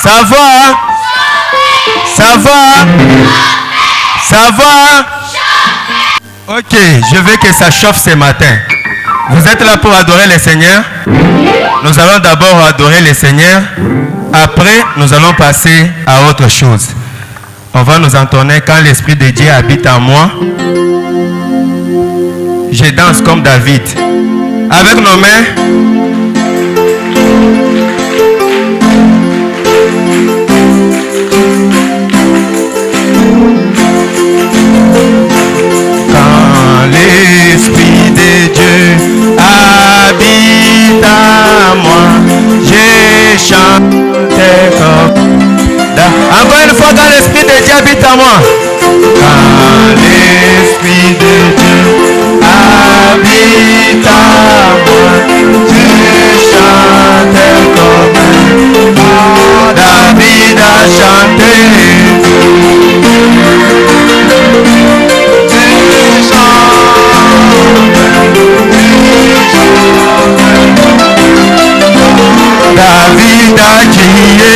Ça va? Ça va? Ça va? Ok, je veux que ça chauffe ce matin. Vous êtes là pour adorer le Seigneur? Nous allons d'abord adorer le Seigneur. Après, nous allons passer à autre chose. On va nous entonner quand l'Esprit de Dieu habite en moi. Je danse comme David. Avec nos mains. Quand l'Esprit de Dieu habite en moi, je chante comme... Encore une fois, quand l'Esprit de Dieu habite en moi. Quand l'Esprit de Dieu habite en moi, je chante comme David a chanté. David a crié.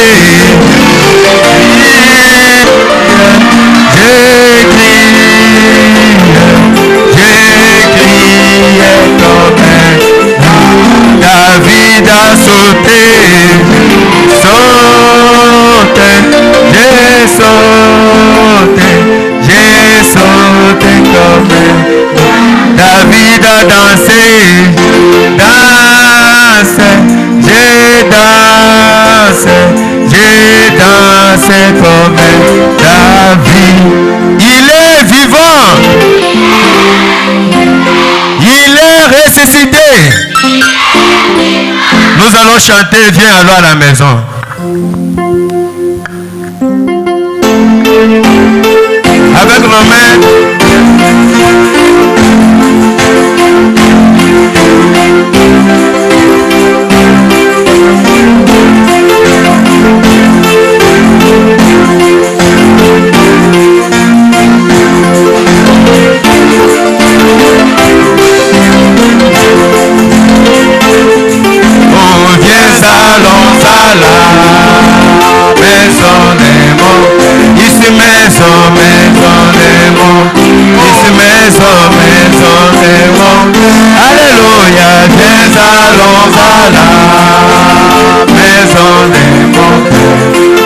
David a sauté, j'ai sauté comme David a dansé, j'ai dansé comme David. Il est vivant, il est ressuscité. Nous allons chanter, viens alors à la maison. Avec nos mains. Allons à la maison des mots. Ici maison des mots. Ici maison des mots. Alléluia, viens allons à la maison des mots.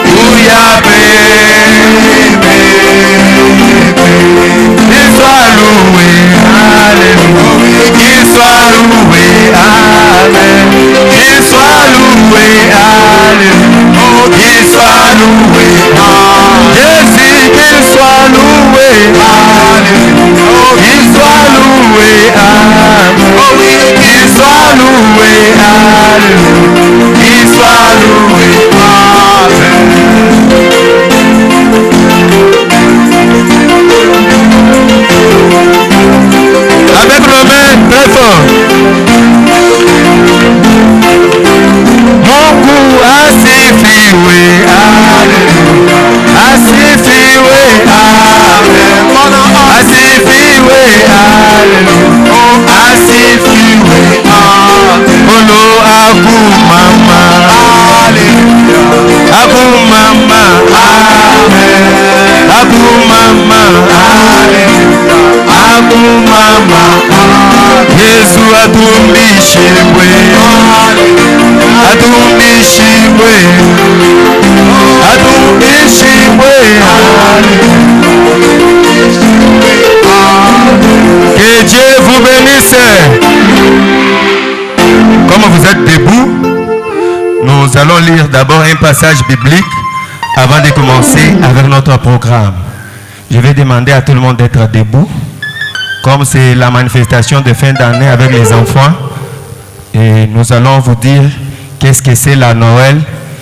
Où il y a qu'il soit loué, alléluia. Qu'il soit loué, amen. Qu'il soit loué, alléluia. Qu'il soit loué, Jésus, qu'il soit loué, alléluia. Qu'il soit loué, amen. Qu'il soit loué, alléluia. Qu'il soit loué, amen. Avec nos mains très fort. Mon goût a suffi, oui, alléluia. A suffi, oui, amen. A suffi, oui, alléluia. A suffi, oui, amen. Olo agu mama, alléluia. Agu mama, amen. Agu mama, alléluia. Agu mama, Jésus atumbishwe, atumbishwe, atumbishwe. Que Dieu vous bénisse. Comme vous êtes debout, nous allons lire d'abord un passage biblique avant de commencer avec notre programme. Je vais demander à tout le monde d'être debout. Comme c'est la manifestation de fin d'année avec les enfants, et nous allons vous dire qu'est-ce que c'est la Noël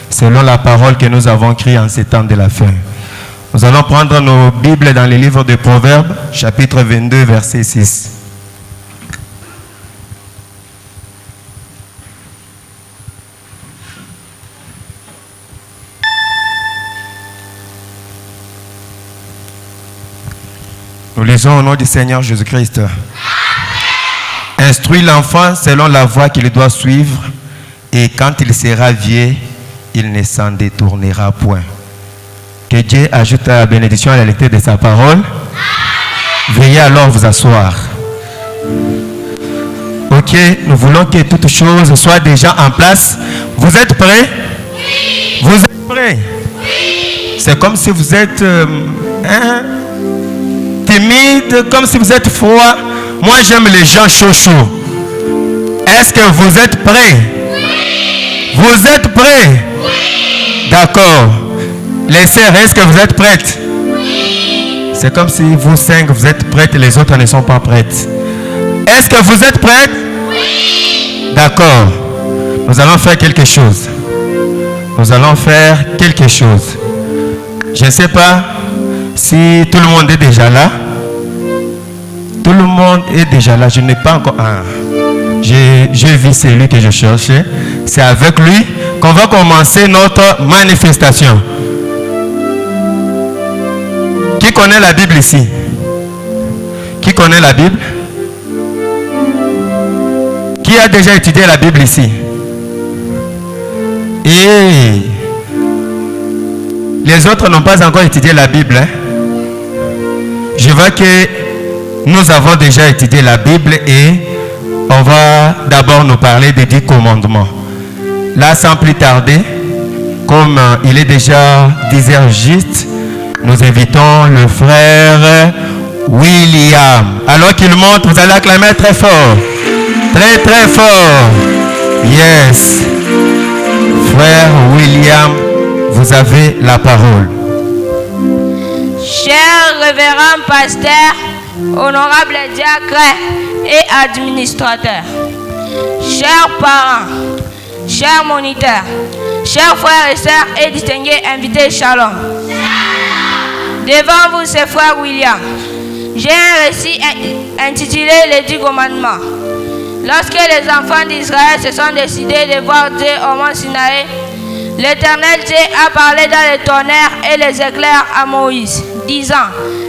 selon la parole que nous avons écrite en ces temps de la fin. Nous allons prendre nos Bibles dans les livres de Proverbes, chapitre 22, verset 6. Nous lisons au nom du Seigneur Jésus-Christ. Instruis l'enfant selon la voie qu'il doit suivre, et quand il sera vieux, il ne s'en détournera point. Que Dieu ajoute la bénédiction à la lecture de sa parole. Veuillez alors vous asseoir. Ok, nous voulons que toutes choses soient déjà en place. Vous êtes prêts? Oui. Vous êtes prêts? Oui. C'est comme si vous êtes timide, comme si vous êtes froid. Moi, j'aime les gens chauds. Est-ce que vous êtes prêts? Oui. Vous êtes prêts? Oui. D'accord. Les sœurs, est-ce que vous êtes prêtes? Oui. C'est comme si vous 5, vous êtes prêtes et les autres ne sont pas prêtes. Est-ce que vous êtes prêtes? Oui. D'accord. Nous allons faire quelque chose. Nous allons faire quelque chose. Je ne sais pas si tout le monde est déjà là. Tout le monde est déjà là. Je n'ai pas encore... J'ai vu celui que je cherchais. C'est avec lui qu'on va commencer notre manifestation. Qui connaît la Bible ici? Qui connaît la Bible? Qui a déjà étudié la Bible ici? Et les autres n'ont pas encore étudié la Bible. Je vois que nous avons déjà étudié la Bible et on va d'abord nous parler des 10 commandements. Là, sans plus tarder, comme il est déjà 10h juste, nous invitons le frère William. Alors qu'il monte, vous allez acclamer très fort. Très très fort. Yes. Frère William, vous avez la parole. Cher révérend pasteur, honorable diacre et administrateur, chers parents, chers moniteurs, chers frères et sœurs et distingués invités, shalom. Devant vous, c'est frère William. J'ai un récit intitulé Les 10 commandements. Lorsque les enfants d'Israël se sont décidés de voir Dieu au mont Sinaï, l'Éternel Dieu a parlé dans les tonnerres et les éclairs à Moïse, disant: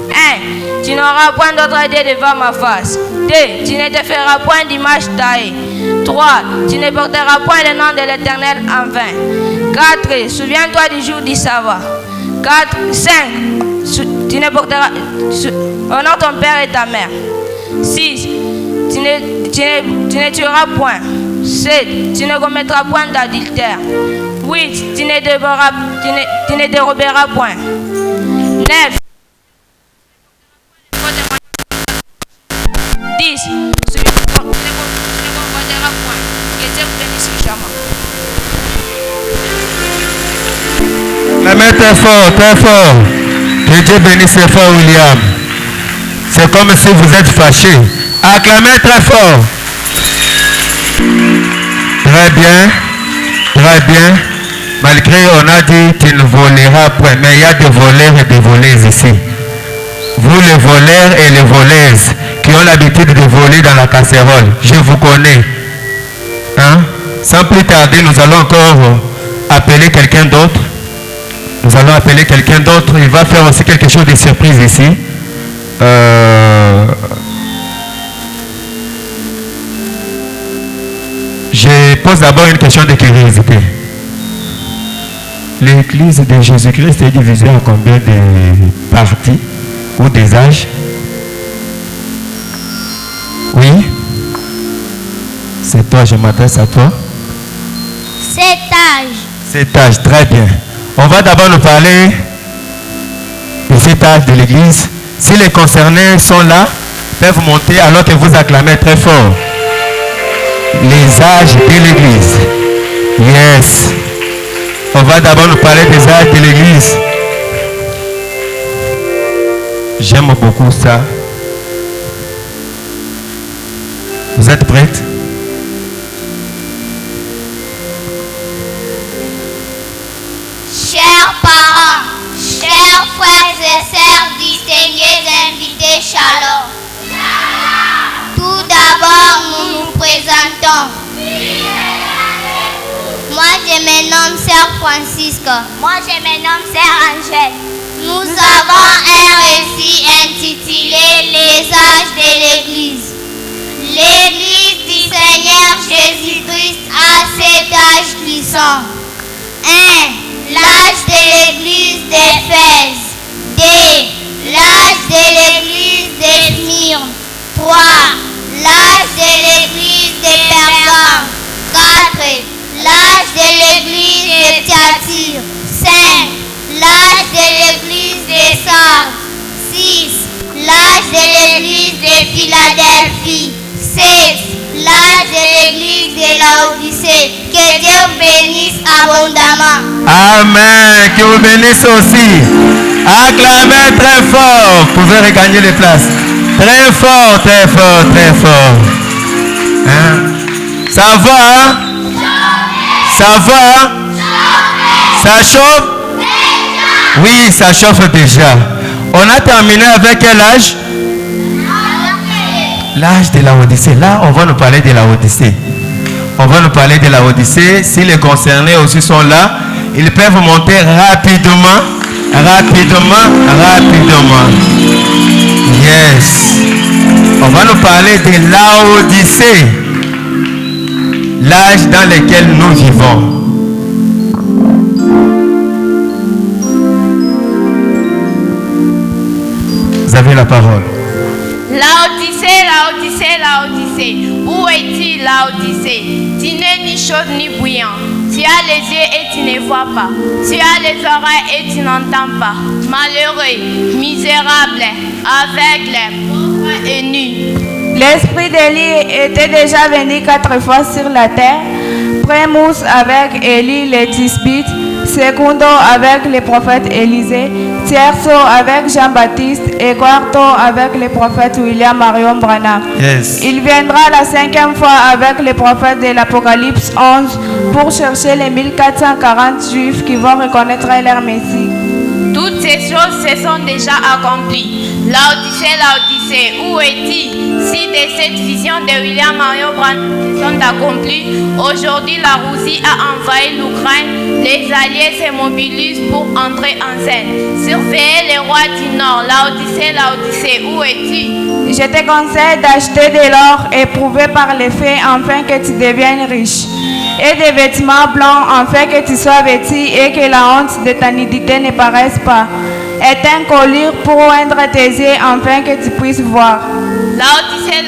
1. Tu n'auras point d'autre Dieu devant ma face. 2. Tu ne te feras point d'image taillée. 3. Tu ne porteras point le nom de l'Éternel en vain. 4. Souviens-toi du jour du sabbat. 5. Tu ne porteras... Honore ton père et ta mère. 6. Tu ne tueras point. 7. Tu ne commettras point d'adultère. 8. Tu ne déroberas point. 9. 10. Tu ne convoiteras point. Que Dieu vous bénisse richement. La main très fort, très fort. Que Dieu bénisse le frère William. C'est comme si vous êtes fâché. Acclamez très fort. Très bien. Très bien. Malgré on a dit qu'il ne volera point. Mais il y a des voleurs et des voleuses ici. Vous les voleurs et les voleuses qui ont l'habitude de voler dans la casserole. Je vous connais. Hein? Sans plus tarder, nous allons encore appeler quelqu'un d'autre. Nous allons appeler quelqu'un d'autre. Il va faire aussi quelque chose de surprise ici. Je pose d'abord une question de curiosité. L'église de Jésus-Christ est divisée en combien de parties ou des âges? Oui? C'est toi, je m'adresse à toi. 7 âges. 7 âges, très bien. On va d'abord nous parler de cet âge de l'église. Si les concernés sont là, peuvent monter alors que vous acclamez très fort. Les âges de l'église. Yes. On va d'abord nous parler des âges de l'église. J'aime beaucoup ça. Vous êtes prêtes? Chers parents, chers frères et sœurs, distingués invités, shalom. Tout d'abord, nous nous présentons. Moi, je me nomme Sœur Francisco. Moi, je me nomme Sœur Angèle. Nous avons un récit intitulé Les âges de l'Église. L'Église du Seigneur Jésus-Christ a 7 âges qui sont 1. L'âge de l'église de Pergame. 4. L'âge de l'église de Thyatire. 5. L'âge de l'église de Sardes. 6. L'âge de l'église de Philadelphie. 7. L'âge de l'église de Laodicée. Que Dieu vous bénisse abondamment. Amen. Que vous bénisse aussi. Acclamez très fort. Vous pouvez regagner les places. Très fort, très fort, très fort. Hein? Ça va? Hein? Ça va? Ça chauffe? Oui, ça chauffe déjà. On a terminé avec quel âge? L'âge de la Odyssée. Là, on va nous parler de la Odyssée. On va nous parler de la Odyssée. Si les concernés aussi sont là, ils peuvent monter rapidement. Rapidement. Yes. On va nous parler de l'Odyssée. L'âge dans lequel nous vivons. Vous avez la parole. Laodicée. Où est-il, Laodicée? Tu n'es ni chaude ni bouillant. Tu as les yeux et tu ne vois pas. Tu as les oreilles et tu n'entends pas. Malheureux, misérable, aveugle, pauvre et nu. L'esprit d'Élie était déjà venu 4 fois sur la terre. Primus avec Élie le Tisbite, Secundo avec le prophète Élisée, Tierso avec Jean-Baptiste et Quarto avec le prophète William Marion Branham. Yes. Il viendra la 5e fois avec le prophète de l'Apocalypse 11 pour chercher les 1440 juifs qui vont reconnaître leur Messie. Toutes ces choses se sont déjà accomplies. Laodicée, où es-tu? Si de cette vision de William Marion Branham sont accomplies, aujourd'hui la Russie a envahi l'Ukraine. Les alliés se mobilisent pour entrer en scène. Surveillez les rois du Nord. Laodicée, où es-tu? Je te conseille d'acheter de l'or éprouvé par les faits afin que tu deviennes riche, et des vêtements blancs afin que tu sois vêtu et que la honte de ta nudité ne paraisse pas, et un collier pour oindre tes yeux afin que tu puisses voir. Laodicée,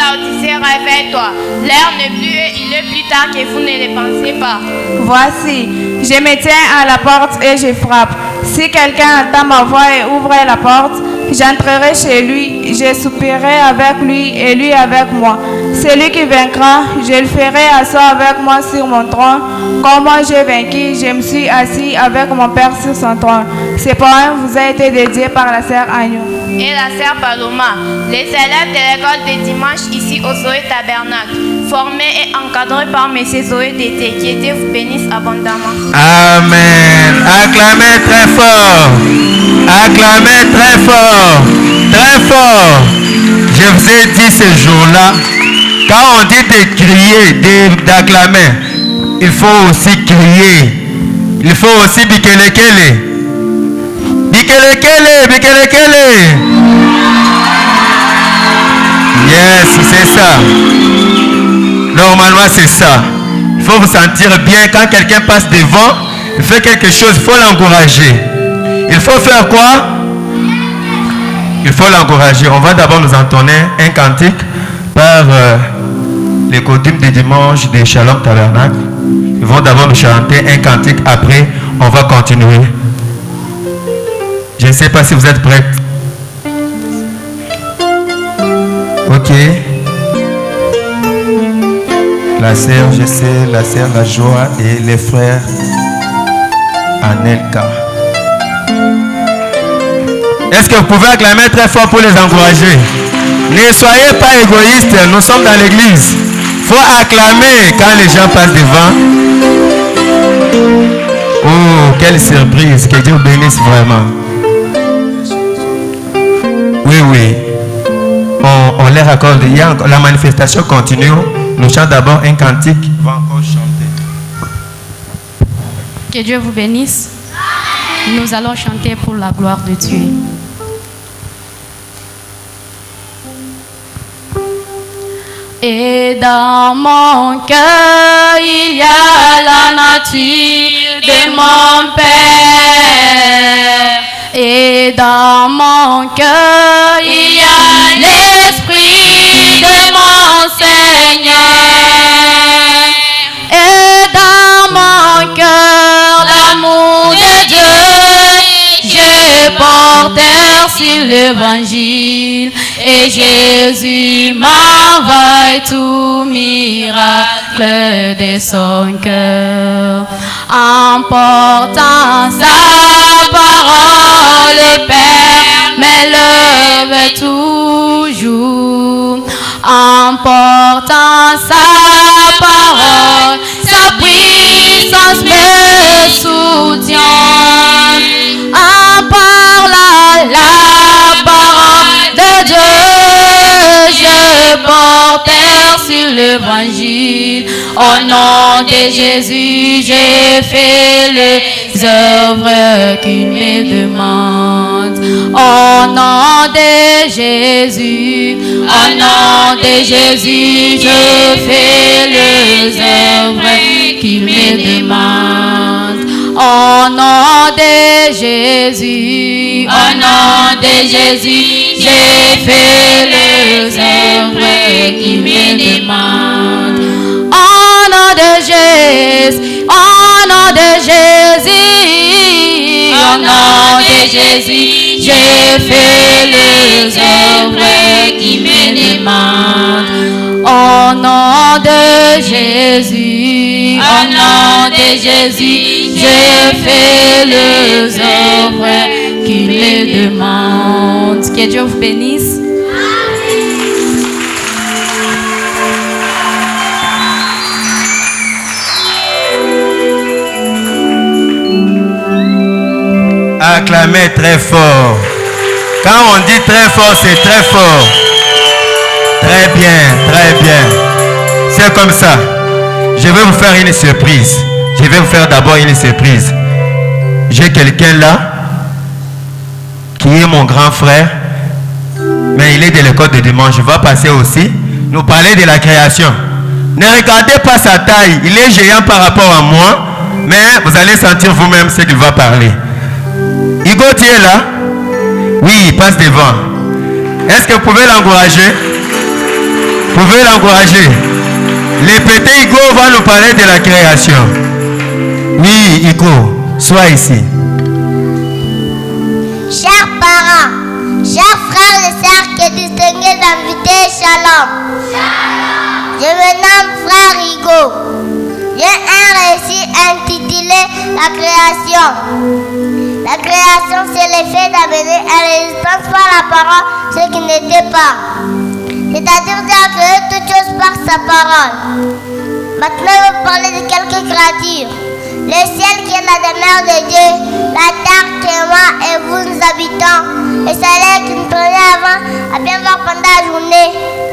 réveille-toi. L'heure n'est plus et il est plus tard que vous ne le pensez pas. Voici, je me tiens à la porte et je frappe. Si quelqu'un entend ma voix et ouvre la porte, j'entrerai chez lui, je soupirai avec lui et lui avec moi. Celui qui vaincra, je le ferai asseoir avec moi sur mon trône. Comme moi j'ai vaincu, je me suis assis avec mon Père sur son trône. Ce poème vous a été dédié par la sœur Agnon et la sœur Paloma, les élèves de l'école de dimanche ici au Zoé Tabernacle, formés et encadrés par M. Zoé Dété, qui Dieu vous bénisse abondamment. Amen. Acclamez très fort. Acclamez très fort. Très fort. Je vous ai dit ce jour-là, quand on dit de crier, d'acclamer, il faut aussi crier. Il faut aussi bikelekele. Bikelekele. Yes, c'est ça. Normalement, c'est ça. Il faut vous sentir bien. Quand quelqu'un passe devant, il fait quelque chose, il faut l'encourager. Il faut faire quoi? Il faut l'encourager. On va d'abord nous entonner un cantique par les coutumes du dimanche de Shalom Tabernacle. Ils vont d'abord nous chanter un cantique. Après, on va continuer. Je ne sais pas si vous êtes prêts. Ok. La sœur, je sais, la sœur La Joie et les frères Anelka. Est-ce que vous pouvez acclamer très fort pour les encourager? Ne soyez pas égoïstes, nous sommes dans l'église. Il faut acclamer quand les gens passent devant. Oh, quelle surprise, que Dieu vous bénisse vraiment. Oui. On les raccorde. La manifestation continue. Nous chantons d'abord un cantique. On va encore chanter. Que Dieu vous bénisse. Nous allons chanter pour la gloire de Dieu. Et dans mon cœur, il y a la nature de mon Père. Et dans mon cœur, il y a l'esprit de Seigneur. Et dans mon cœur, l'amour de Dieu, je porte sur l'évangile. Et Jésus m'envoie tout miracle de son cœur. En portant sa parole, le Père m'élève toujours. En portant sa parole, sa puissance me soutient. En parlant la parole de Dieu, je porte sur l'évangile. Au nom de Jésus, j'ai fait les œuvres qu'il me demande. Au nom de Jésus, au nom de Jésus, je fais les œuvres qu'il me demande. Au nom de Jésus, au nom de Jésus, j'ai fait les œuvres qu'il me demande. Au nom de Jésus, au nom de Jésus, au nom de Jésus, j'ai fait les œuvres qu'il me demande. Au nom de Jésus, au nom de Jésus, j'ai fait les œuvres qu'il me demande. Que Dieu vous bénisse. Acclamez très fort. Quand on dit très fort, c'est très fort. Très bien, très bien. C'est comme ça. Je vais vous faire une surprise. Je vais vous faire d'abord une surprise. J'ai quelqu'un là qui est mon grand frère, mais il est de l'école de dimanche. Je vais passer aussi nous parler de la création. Ne regardez pas sa taille. Il est géant par rapport à moi, mais vous allez sentir vous-même ce qu'il va parler. Hugo, tu es là? Oui, passe devant. Est-ce que vous pouvez l'encourager? Vous pouvez l'encourager. Le petit Hugo va nous parler de la création. Oui, Hugo, sois ici. Chers parents, chers frères et sœurs que distingués d'invités, shalom. Je me nomme frère Hugo. J'ai un récit intitulé La création. La création, c'est l'effet d'amener à l'existence par la parole ce qui n'était pas. C'est-à-dire Dieu a créé toutes choses par sa parole. Maintenant, je vais vous parler de quelques créatures. Le ciel qui est la demeure de Dieu, la terre qui est moi et vous nous habitons, le soleil qui nous prenait avant à bien voir pendant la journée.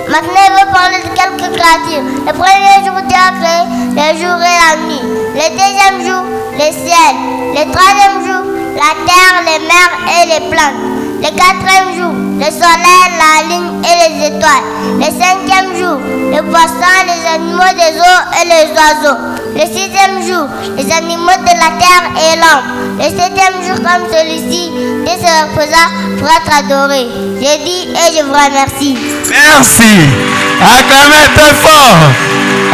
Maintenant, je vais vous parler de quelques créatures. Le premier jour, Dieu a créé le jour et la nuit. Le deuxième jour, le ciel. Le troisième jour, la terre, les mers et les plantes. Le quatrième jour, le soleil, la lune et les étoiles. Le cinquième jour, les poissons, les animaux des eaux et les oiseaux. Le sixième jour, les animaux de la terre et l'homme. Le septième jour, comme celui-ci, Dieu se reposa pour être adoré. Je dis et je vous remercie. Merci. Acclamez très fort.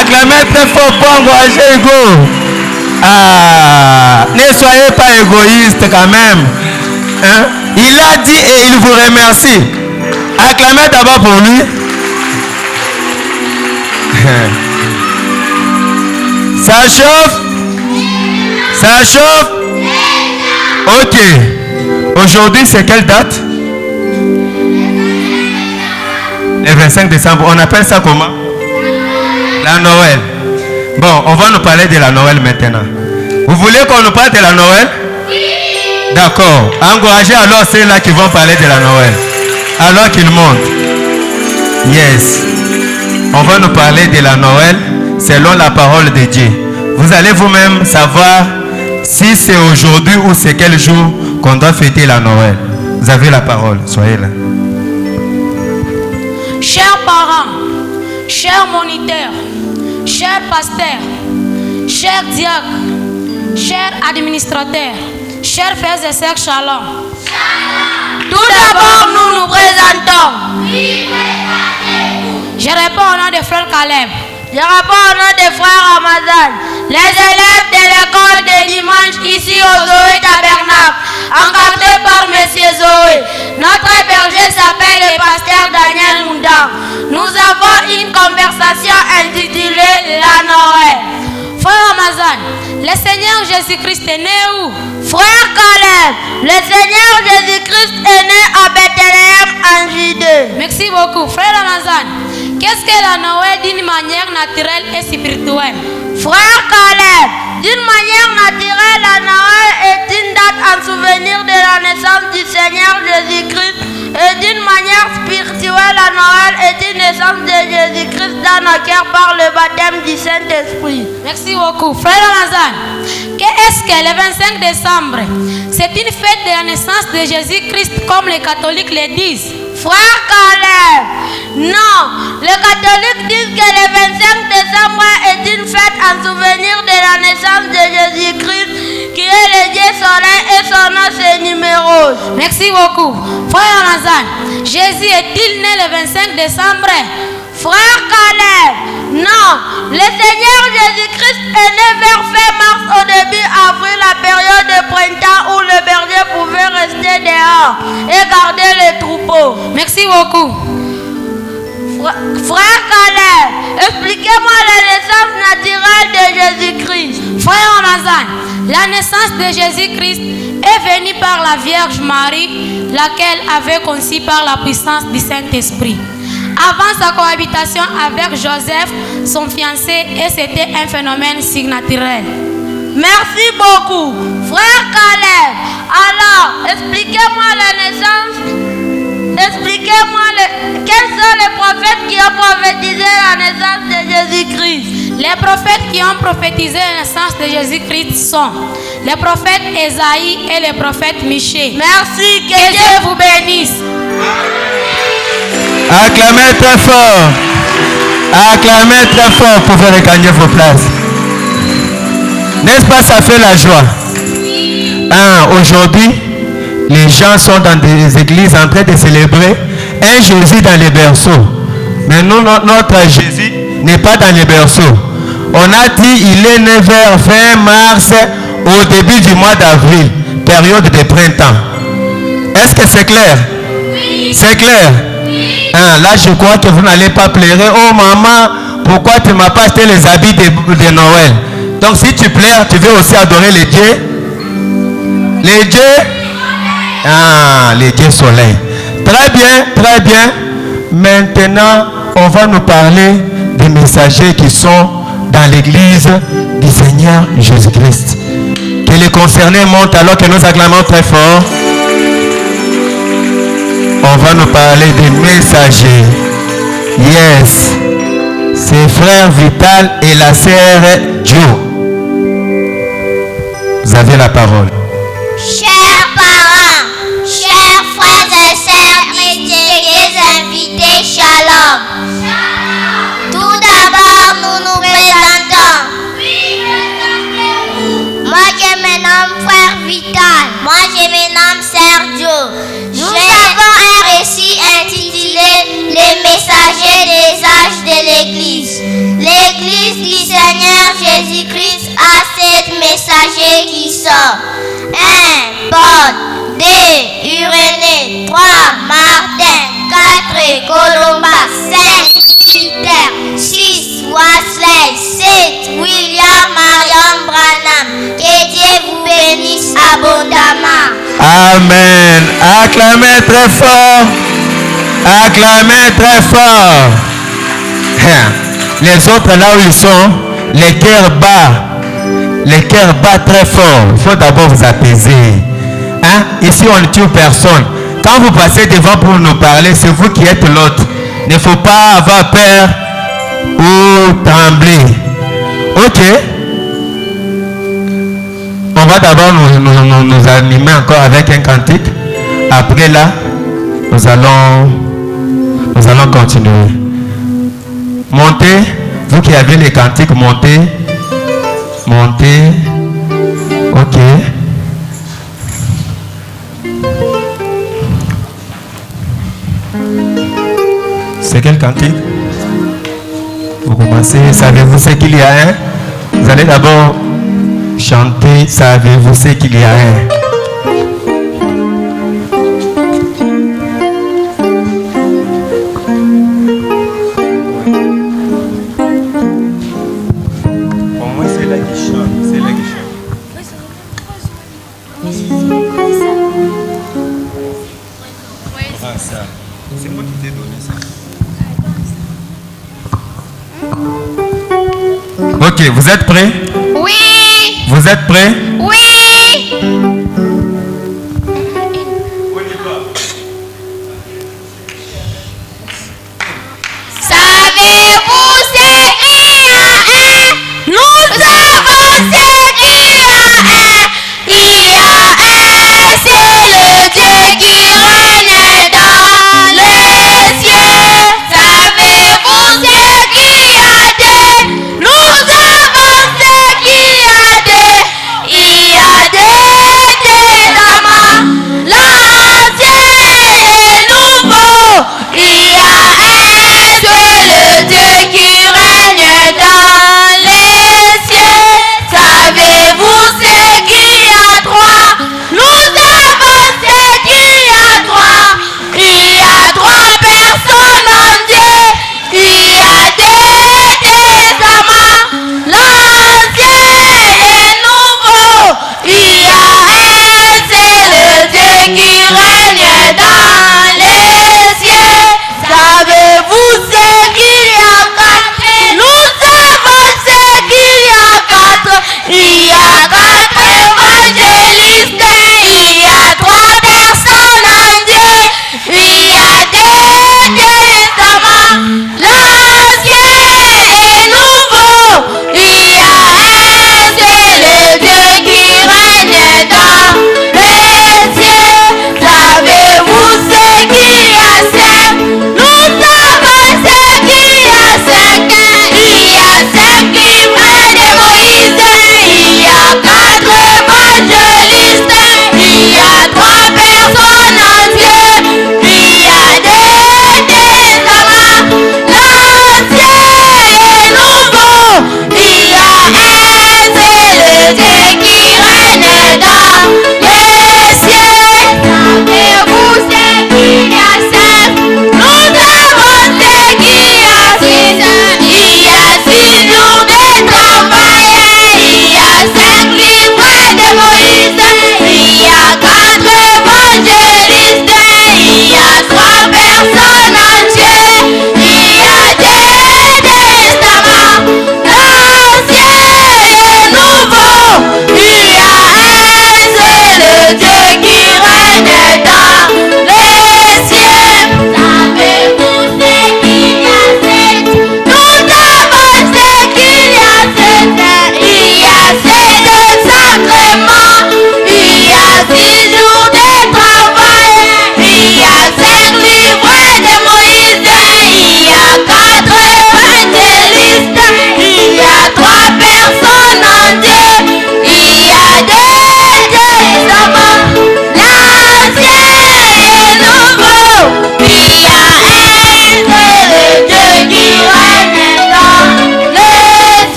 Acclamez très fort pour encourager Hugo. Ah, ne soyez pas égoïste quand même. Hein? Il a dit et il vous remercie. Acclamez d'abord pour lui. Ça chauffe? Ça chauffe? Ok. Aujourd'hui, c'est quelle date? Le 25 décembre. On appelle ça comment? La Noël. Bon, on va nous parler de la Noël maintenant. Vous voulez qu'on nous parle de la Noël? Oui. D'accord. Encouragez alors ceux-là qui vont parler de la Noël. Alors qu'ils montent. Yes. On va nous parler de la Noël selon la parole de Dieu. Vous allez vous-même savoir si c'est aujourd'hui ou c'est quel jour qu'on doit fêter la Noël. Vous avez la parole. Soyez là. Chers parents, chers moniteurs, chers pasteurs, chers diacres, chers administrateurs, chers frères et sœurs, shalom. Tout d'abord, nous nous présentons. Je réponds au nom de frère Caleb. Je réponds au nom des frères Ramazan. Les élèves de l'école de dimanche ici au Zoé Tabernacle, encadrés par M. Zoé. Notre berger s'appelle le pasteur Daniel Mounda. Nous avons une conversation intitulée La Noël. Frère Ramazan, le Seigneur Jésus-Christ est né où? Frère Caleb, le Seigneur Jésus-Christ est né à Bethléem en Judée. Merci beaucoup. Frère Ramazan, qu'est-ce que la Noël d'une manière naturelle et spirituelle? Frère Caleb, d'une manière naturelle, la Noël est une date en souvenir de la naissance du Seigneur Jésus-Christ. Et d'une manière spirituelle, la Noël est une naissance de Jésus-Christ dans nos cœurs par le baptême du Saint-Esprit. Merci beaucoup. Frère Ramazan, qu'est-ce que le 25 décembre? C'est une fête de la naissance de Jésus-Christ comme les catholiques le disent. Frère Caleb, non. Les catholiques disent que le 25 décembre est une fête en souvenir de la naissance de Jésus-Christ, qui est le Dieu soleil et son nom c'est numéro. Merci beaucoup. Frère Ramazan, Jésus est-il né le 25 décembre? Frère Caleb, non. Le Seigneur Jésus-Christ est né vers fin mars au début avril, la période de printemps où le berger pouvait rester dehors et garder les troupeaux. Merci beaucoup. Frère Caleb, expliquez-moi la naissance naturelle de Jésus-Christ. Frère Ramazan, la naissance de Jésus-Christ est venue par la Vierge Marie, laquelle avait conçu par la puissance du Saint-Esprit. Avant sa cohabitation avec Joseph, son fiancé, et c'était un phénomène surnaturel. Merci beaucoup. Frère Caleb, alors, expliquez-moi la naissance. Expliquez-moi quels sont les prophètes qui ont prophétisé la naissance de Jésus-Christ. Les prophètes qui ont prophétisé la naissance de Jésus-Christ sont les prophètes Ésaïe et le prophète Michée. Merci, que Dieu vous bénisse. Acclamez très fort. Acclamez très fort pour faire gagner vos places. N'est-ce pas, ça fait la joie? Aujourd'hui, les gens sont dans des églises en train de célébrer un Jésus dans les berceaux. Mais nous, notre Jésus n'est pas dans les berceaux. On a dit il est né vers fin mars au début du mois d'avril, période de printemps. Est-ce que c'est clair? Oui. C'est clair? Oui. Là, je crois que vous n'allez pas pleurer. Oh maman, pourquoi tu ne m'as pas acheté les habits de Noël? Donc si tu pleures, tu veux aussi adorer les dieux? Les dieux? Les dieux soleil. Très bien, très bien. Maintenant, on va nous parler des messagers qui sont dans l'église du Seigneur Jésus-Christ. Que les concernés montent alors que nous acclamons très fort. On va nous parler des messagers. Yes. C'est frère Vital et la sœur Joe. Vous avez la parole. Chers parents, chers frères et sœurs, distingués invités, shalom. Tout d'abord, nous nous présentons. Moi, je me nomme frère Vital. Moi, je me nomme Sergio. Nous avons un récit intitulé Les messagers des âges de l'Église. L'Église du Seigneur Jésus-Christ a 7 messagers qui sont 1. Paul, 2. Irénée, 3. Martin, 4. Colombas, 5. Peter, 6. Wesley, 7. William Marion Branham. Que Dieu vous bénisse abondamment. Amen. Acclamez très fort. Acclamez très fort. Les autres là où ils sont, les cœurs bas. Les cœurs battent très fort. Il faut d'abord vous apaiser. Ici, on ne tue personne. Quand vous passez devant pour nous parler, c'est vous qui êtes l'autre. Il ne faut pas avoir peur ou trembler. Ok. On va d'abord nous animer encore avec un cantique. Après là, nous allons continuer. Montez. Vous qui avez les cantiques, montez. Montez. Ok. C'est quel cantique? commencer. Savez-vous ce qu'il y a un? Vous allez d'abord chanter. Savez-vous ce qu'il y a un? Pour moi, c'est là qui chante. C'est là qui chante. Ah, ça. C'est moi qui t'ai donné ça. Ok, vous êtes prêts? Oui. Vous êtes prêts? Oui. Savez-vous ce qu'il y a un? Nous avons ce qu'il y a un. Il y a un seul Dieu qui règne dans les cieux. Savez-vous ce qu'il y a deux? Nous avons ce qu'il y a deux. Il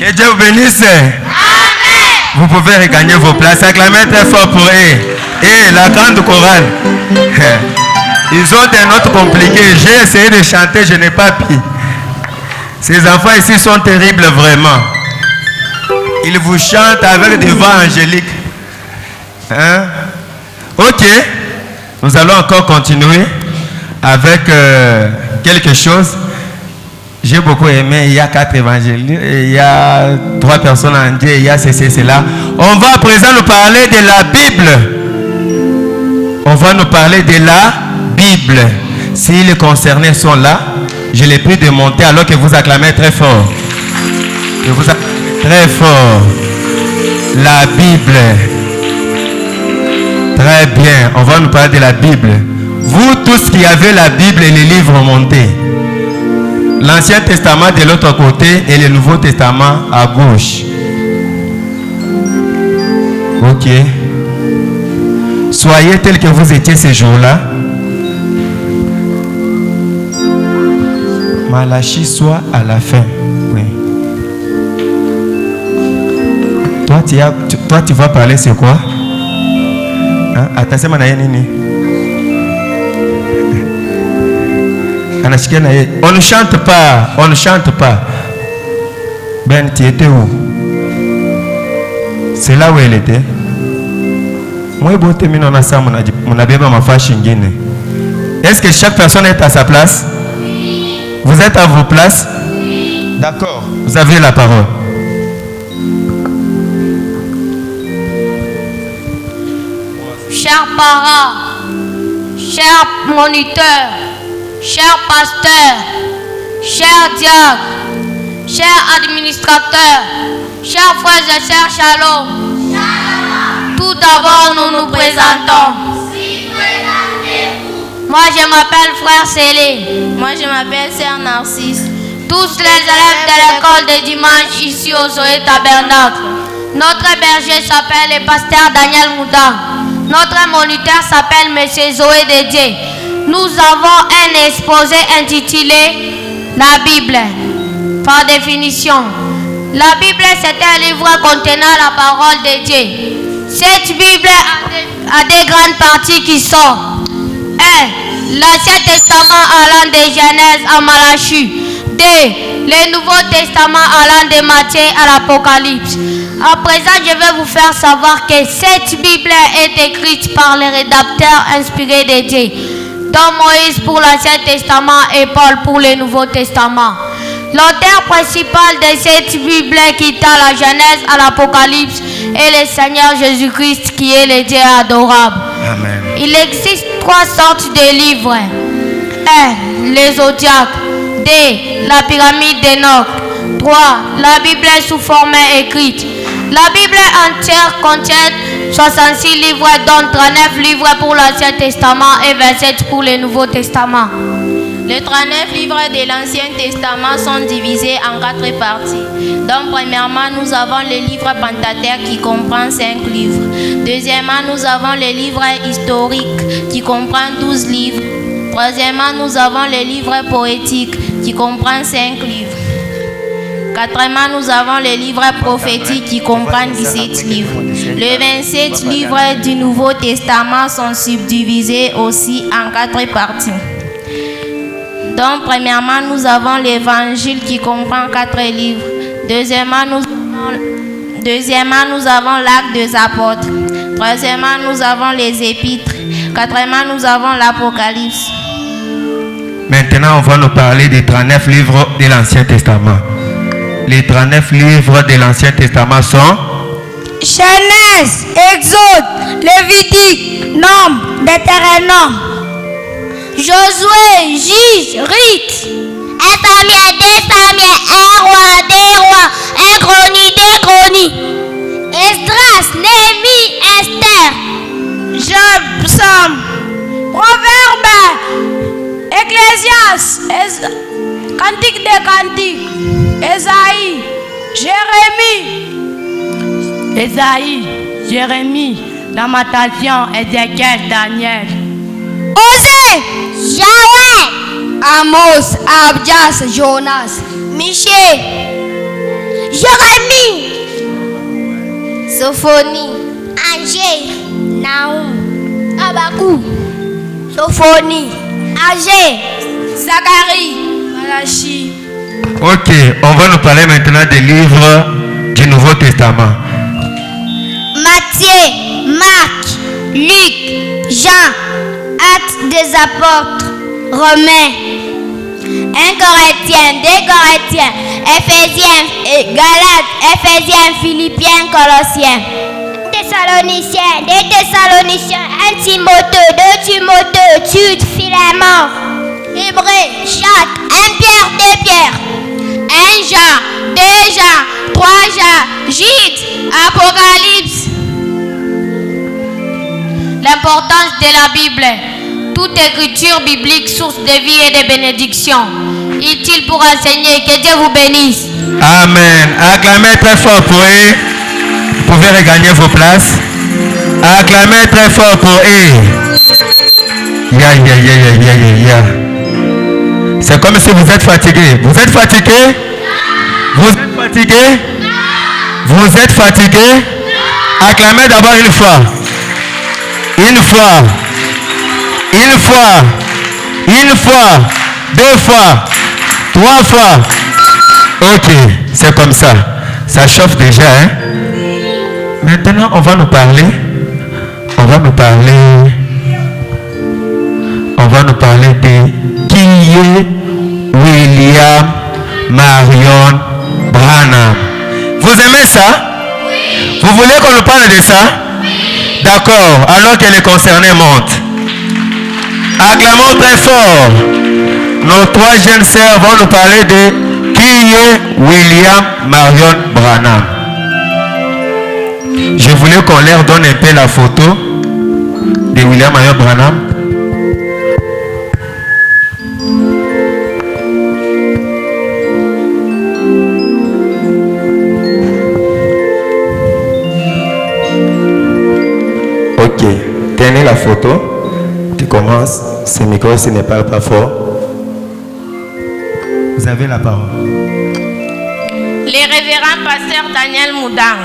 Que Dieu vous bénisse. Amen. Vous pouvez regagner vos places. Acclamez très fort pour eux. Et la grande chorale. Ils ont des notes compliquées. J'ai essayé de chanter, je n'ai pas pu. Ces enfants ici sont terribles vraiment. Ils vous chantent avec des voix angéliques. Hein? Ok. Nous allons encore continuer avec quelque chose. J'ai beaucoup aimé. Il y a 4 évangélistes, il y a 3 personnes en Dieu, il y a ceci, cela. On va à présent nous parler de la Bible. On va nous parler de la Bible. Si les concernés sont là, je les prie de monter alors que vous acclamez très fort. Que vous acclamez très fort. La Bible. Très bien. On va nous parler de la Bible. Vous tous qui avez la Bible et les livres montés. L'Ancien Testament de l'autre côté et le Nouveau Testament à gauche. Ok. Soyez tels que vous étiez ces jours-là. Malachie soit à la fin. Oui. Toi, tu vas parler, c'est quoi? Hein? Attention, on ne chante pas, on ne chante pas. Ben, tu étais où? C'est là où elle était. Est-ce que chaque personne est à sa place? Vous êtes à vos places? D'accord. Vous avez la parole. Chers parents, chers moniteurs, chers pasteurs, chers diacres, chers administrateurs, chers frères et sœurs, shalom. Tout d'abord, nous nous présentons. Moi, je m'appelle Frère Célé. Moi, je m'appelle Sœur Narcisse. Tous les élèves de l'école de dimanche ici au Zoé Tabernacle. Notre berger s'appelle le pasteur Daniel Mouda. Notre moniteur s'appelle Monsieur Zoé Dédié. Nous avons un exposé intitulé La Bible. Par définition, la Bible c'est un livre contenant la parole de Dieu. Cette Bible a des grandes parties qui sont 1. L'Ancien Testament allant de Genèse à Malachie. 2. Le Nouveau Testament allant de Matthieu à l'Apocalypse. À présent, je vais vous faire savoir que cette Bible est écrite par les rédacteurs inspirés de Dieu, dont Moïse pour l'Ancien Testament et Paul pour le Nouveau Testament. L'auteur principal de cette Bible quitta la Genèse à l'Apocalypse est le Seigneur Jésus-Christ qui est le Dieu adorable. Amen. Il existe 3 sortes de livres. 1. Les Zodiacs. 2. La pyramide d'Enoch. 3. La Bible sous forme écrite. La Bible entière contient 66 livres, dont 39 livres pour l'Ancien Testament et 27 pour le Nouveau Testament. Les 39 livres de l'Ancien Testament sont divisés en 4 parties. Donc, premièrement, nous avons le livre Pentateuque qui comprend 5 livres. Deuxièmement, nous avons le livre historique qui comprend 12 livres. Troisièmement, nous avons le livre poétique qui comprend 5 livres. Quatrièmement, nous avons le livre prophétique qui comprend 17 livres. Les 27 livres du Nouveau Testament sont subdivisés aussi en 4 parties. Donc, premièrement, nous avons l'Évangile qui comprend 4 livres. Deuxièmement, nous avons l'Acte des Apôtres. Troisièmement, nous avons les Épîtres. Quatrièmement, nous avons l'Apocalypse. Maintenant, on va nous parler des 39 livres de l'Ancien Testament. Les 39 livres de l'Ancien Testament sont Genèse, Exode, Lévitique, Nombre, Deutéronome, Josué, Juge, Rite, 1 Samuel, 2 Samuel, 1 roi, 2 rois, 1 chronique, 2 chroniques. Esdras, Néhémie, Esther. Job, Psaume, Proverbe, Ecclésiaste, Cantique des Cantiques, Ésaïe, Jérémie, Lamentation, Ézéchiel, Daniel, Osée, Joël, Amos, Abdias, Jonas, Michée, Jérémie. Sophonie. Angers. Naoum. Abakou. Sophonie. Angers. Zacharie. Malachi. Ok, on va nous parler maintenant des livres du Nouveau Testament. Matthieu, Marc, Luc, Jean, Actes des Apôtres, Romains, 1 Corinthiens, 2 Corinthiens, Éphésiens, Galates, Éphésiens, Philippiens, Colossiens, Thessaloniciens, 2 Thessaloniciens, 1 Timothée, 2 Timothée, Jude, Philémon, Hébreux, Jacques, 1 Pierre, 2 Pierre, 1 Jean, 2 Jean, 3 Jean, Jude, Apocalypse. L'importance de la Bible. Toute écriture biblique, source de vie et de bénédiction. Utile pour enseigner. Que Dieu vous bénisse. Amen. Acclamez très fort pour eux. Vous pouvez regagner vos places. Acclamez très fort pour eux. C'est comme si vous êtes fatigué. Vous êtes fatigué? Vous êtes fatigué? Vous êtes fatigué? Acclamez d'abord une fois. Une fois. Une fois. Une fois. 2 fois. 3 fois. Ok, c'est comme ça. Ça chauffe déjà, hein? Maintenant, on va nous parler. On va nous parler de qui est William Marion Branham. Vous aimez ça? Oui. Vous voulez qu'on nous parle de ça? Oui. D'accord, alors que les concernés montent. Acclamons très fort. Nos 3 jeunes sœurs vont nous parler de qui est William Marion Branham. Je voulais qu'on leur donne un peu la photo de William Marion Branham. Ok, tenez la photo. Tu commences. Ce micro, ce n'est pas fort. Vous avez la parole. Les révérends pasteurs Daniel Moudang,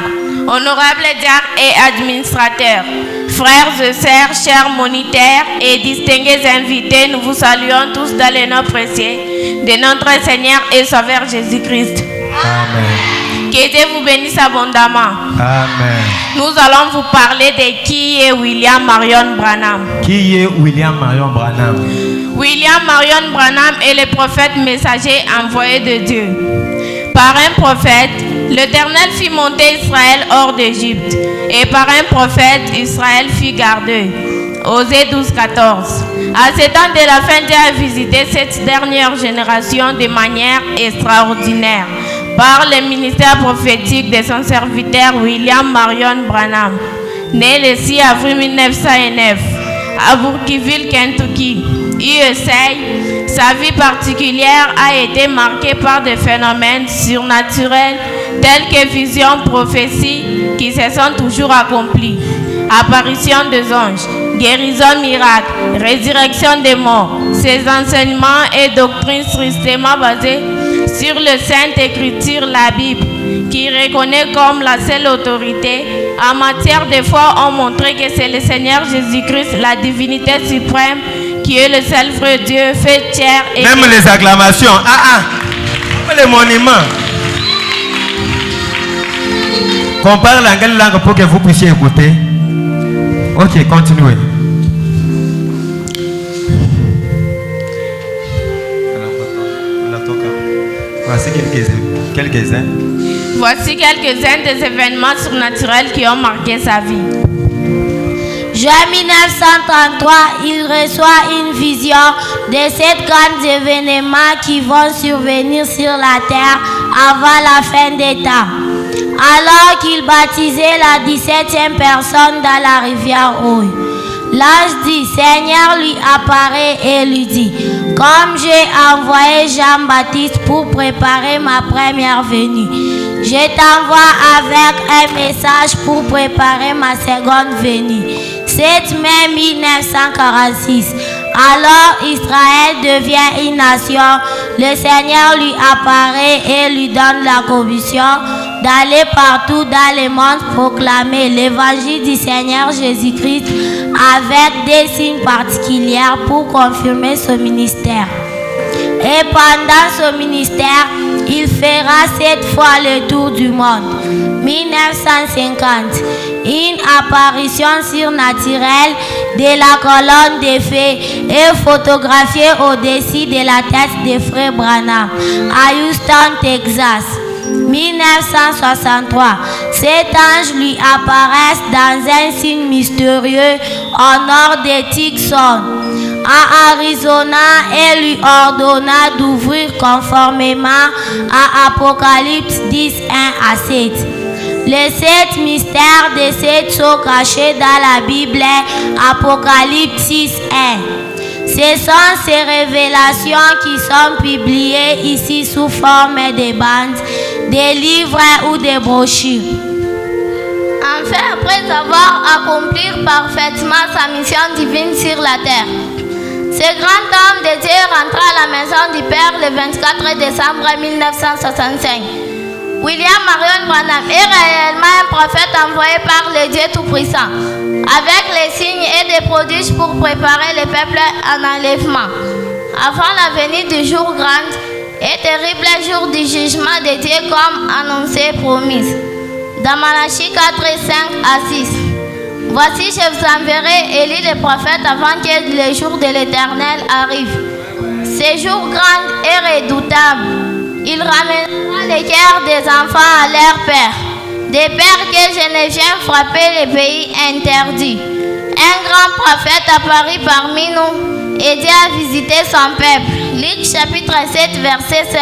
honorables diacres et administrateurs, frères et sœurs, chers moniteurs et distingués invités, nous vous saluons tous dans le nom précieux de notre Seigneur et Sauveur Jésus-Christ. Amen. Que Dieu vous bénisse abondamment. Amen. Nous allons vous parler de qui est William Marion Branham. Qui est William Marion Branham? William Marion Branham est le prophète messager envoyé de Dieu. Par un prophète, l'Éternel fit monter Israël hors d'Égypte. Et par un prophète, Israël fut gardé. Osée 12, 14. À ce temps de la fin, Dieu a visité cette dernière génération de manière extraordinaire par le ministère prophétique de son serviteur William Marion Branham, né le 6 avril 1909 à Burkeville, Kentucky, USA. Sa vie particulière a été marquée par des phénomènes surnaturels tels que visions, prophéties qui se sont toujours accomplies, apparition des anges, guérison miracle, résurrection des morts. Ces enseignements et doctrines strictement basées sur le Sainte Écriture, la Bible, qui reconnaît comme la seule autorité en matière de foi, ont montré que c'est le Seigneur Jésus-Christ, la divinité suprême, qui est le seul vrai Dieu, fait chair et... Même les acclamations. Les monuments. Qu'on parle en quelle langue pour que vous puissiez écouter. Ok, continuez. Voici quelques-uns. Voici quelques-uns des événements surnaturels qui ont marqué sa vie. Juin 1933, il reçoit une vision de ces grands événements qui vont survenir sur la terre avant la fin des temps. Alors qu'il baptisait la 17e personne dans la rivière Ouïe, l'ange du Seigneur lui apparaît et lui dit: comme j'ai envoyé Jean-Baptiste pour préparer ma première venue, je t'envoie avec un message pour préparer ma seconde venue. 7 mai 1946. Alors Israël devient une nation. Le Seigneur lui apparaît et lui donne la commission d'aller partout dans le monde proclamer l'évangile du Seigneur Jésus-Christ avec des signes particuliers pour confirmer ce ministère. Et pendant ce ministère, il fera 7 fois le tour du monde. 1950, une apparition surnaturelle de la colonne de feu est photographiée au-dessus de la tête de Frère Branham à Houston, Texas. 1963, cet ange lui apparaît dans un signe mystérieux au nord de Tucson, à Arizona, et lui ordonna d'ouvrir conformément à Apocalypse 10, 1 à 7. Les 7 mystères de 7 sont cachés dans la Bible, Apocalypse 6, 1. Ce sont ces révélations qui sont publiées ici sous forme de bandes, de livres ou de brochures. Enfin, après avoir accompli parfaitement sa mission divine sur la terre, ce grand homme de Dieu rentra à la maison du Père le 24 décembre 1965. William Marion Branham est réellement un prophète envoyé par le Dieu Tout-Puissant, avec les signes et des prodiges pour préparer le peuple en enlèvement, avant la venue du jour grand et terrible jour du jugement de Dieu comme annoncé et promis. Dans Malachie 4, 5 à 6. Voici, je vous enverrai Élie le prophète avant que le jour de l'Éternel arrive. Ce jour grand et redoutable, il ramènera les cœurs des enfants à leur père, des pères que je ne viens frapper les pays interdits. Un grand prophète apparut parmi nous et Dieu a visité son peuple. Luc chapitre 7, verset 16.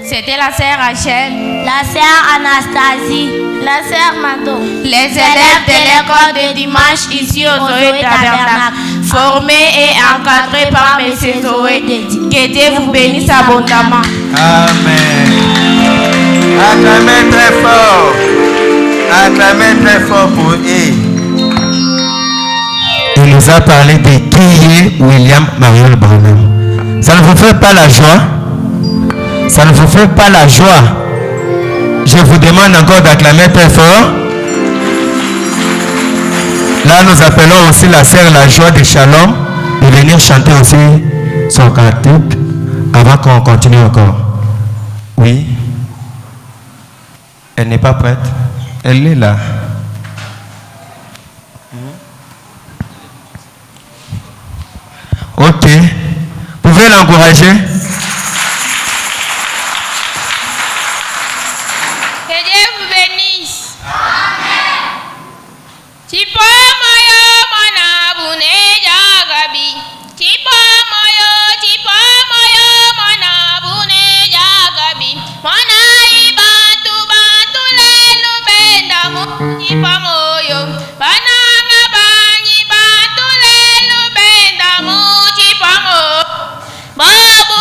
C'était la sœur Rachel, la sœur Anastasie, la sœur Mado, les élèves de l'école de dimanche ici au Zoé Tabernacle, formés et encadrés par M. Zoé. Que Dieu vous bénisse abondamment. Amen. Acclamez très fort. Acclamez très fort pour eux. Il nous a parlé de qui est William Marion Branham. Ça ne vous fait pas la joie? Ça ne vous fait pas la joie? Je vous demande encore d'acclamer très fort. Là, nous appelons aussi la sœur La Joie de Shalom de venir chanter aussi son cantique avant qu'on continue encore. Oui. Elle n'est pas prête. Elle est là. Ok. Vous pouvez l'encourager? Que Dieu vous bénisse. Amen. Tipo moyo mana bune jagabi. Tipo moyo mana bune jagabi. Mana ibatu batu lelu bendamu. Tipo moyo bananga banyi batu lelu bendamu. Tipo moyo babu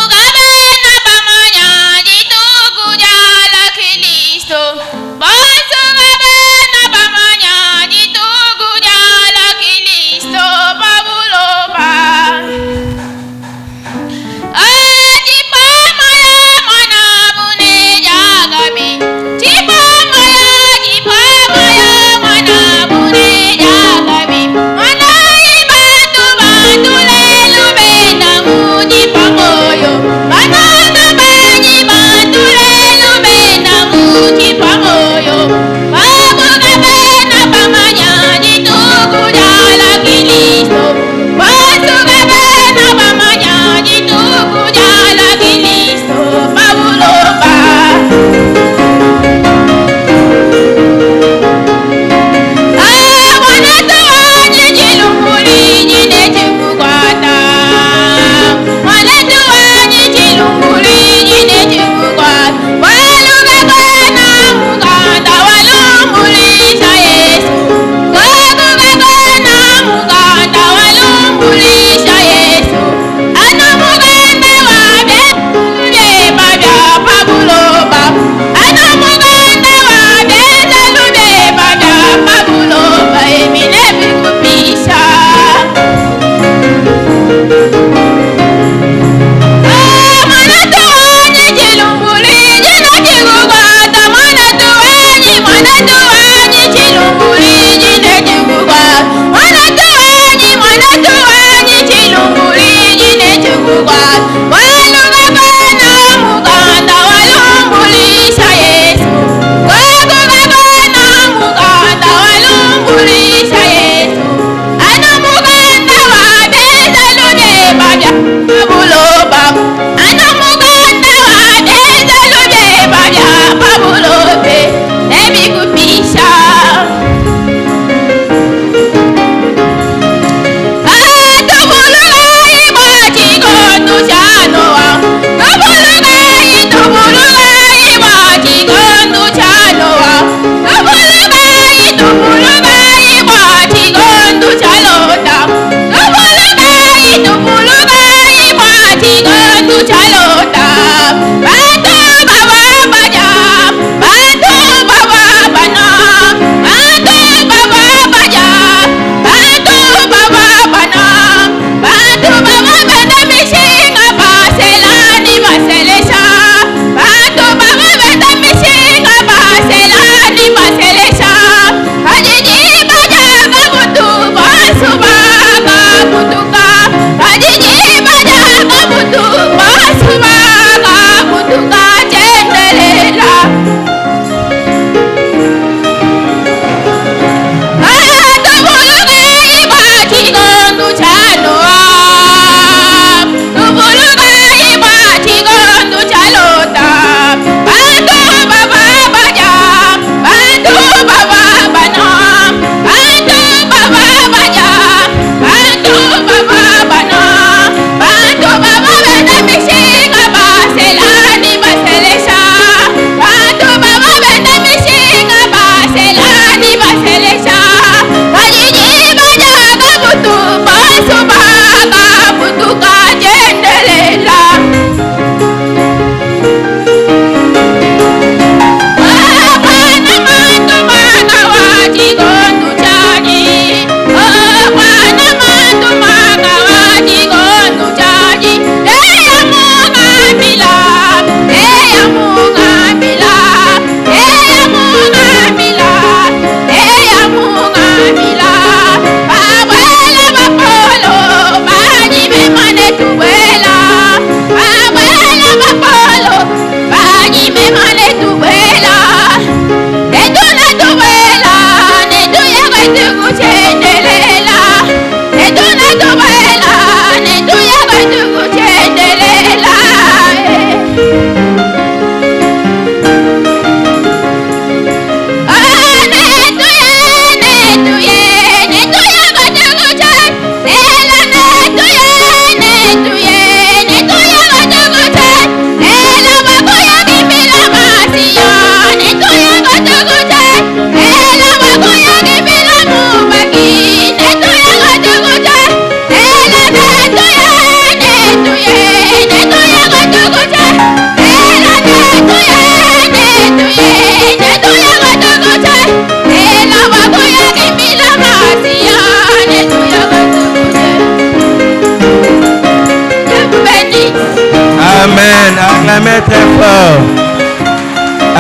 Acclamez très fort.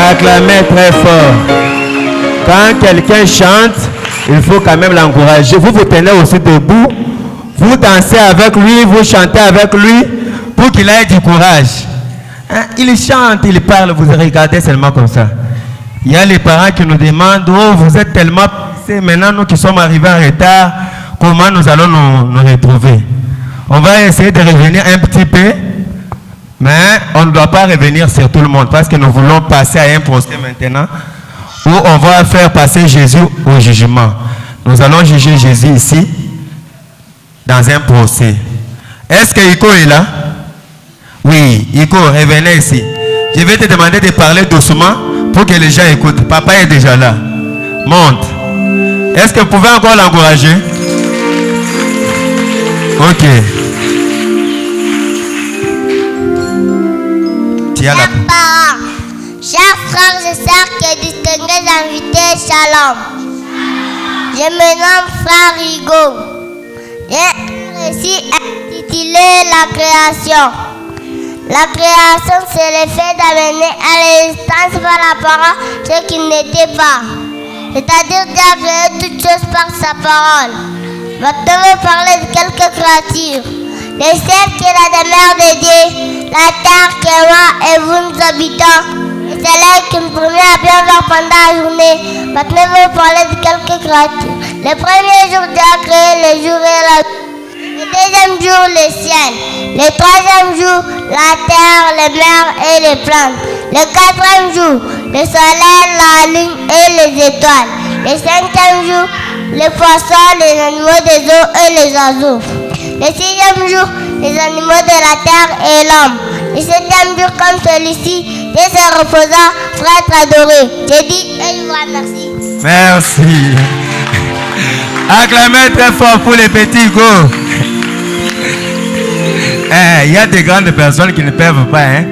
Acclamez très fort. Quand quelqu'un chante, il faut quand même l'encourager. Vous vous tenez aussi debout. Vous dansez avec lui, vous chantez avec lui pour qu'il ait du courage. Hein? Il chante, il parle, vous regardez seulement comme ça. Il y a les parents qui nous demandent, oh, vous êtes tellement pressés, maintenant nous qui sommes arrivés en retard, comment nous allons nous retrouver? On va essayer de revenir un petit peu, mais on ne doit pas revenir sur tout le monde parce que nous voulons passer à un procès maintenant où on va faire passer Jésus au jugement. Nous allons juger Jésus ici dans un procès. Est-ce que Iko est là? Oui, Iko, revenez ici. Je vais te demander de parler doucement pour que les gens écoutent. Papa est déjà là. Monte. Est-ce que vous pouvez encore l'encourager? Ok. Chers parents, chers frères et sœurs et distingués invités, shalom. Je me nomme Frère Hugo. J'ai un récit intitulé La création. La création, c'est le fait d'amener à l'existence par la parole ce qui n'était pas. C'est-à-dire Dieu a créé toutes choses par sa parole. Maintenant, on va parler de quelques créatures. Le ciel qui est la demeure de Dieu, la terre qui est moi et vous nous habitons, le soleil qui nous permet à bien voir pendant la journée. Maintenant, on va parler de quelques créatures. Le premier jour, Dieu a créé le jour et la nuit. Le deuxième jour, le ciel. Le troisième jour, la terre, les mers et les plantes. Le quatrième jour, le soleil, la lune et les étoiles. Le cinquième jour, les poissons, les animaux des eaux et les oiseaux. Le sixième jour, les animaux de la terre et l'homme. Le septième jour, comme celui-ci, Dieu se reposa pour être adoré. Je dis et je vous remercie. Merci. Acclamez très fort pour les petits go. Il y a des grandes personnes qui ne peuvent pas. Hein?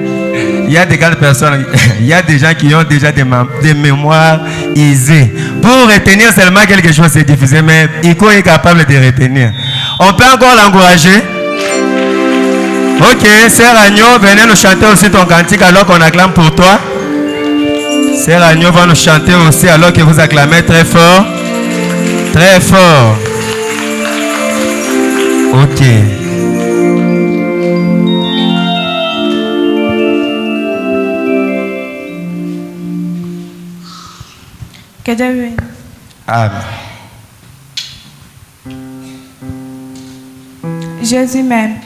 Il y a des grandes personnes, il y a des gens qui ont déjà des mémoires aisées. Pour retenir seulement quelque chose, c'est difficile, mais Iko est capable de retenir. On peut encore l'encourager. Ok, Sœur Agneau, venez nous chanter aussi ton cantique alors qu'on acclame pour toi. Sœur Agneau va nous chanter aussi alors que vous acclamez très fort. Très fort. Ok. Que Dieu bénisse. Amen. Jésus m'aime.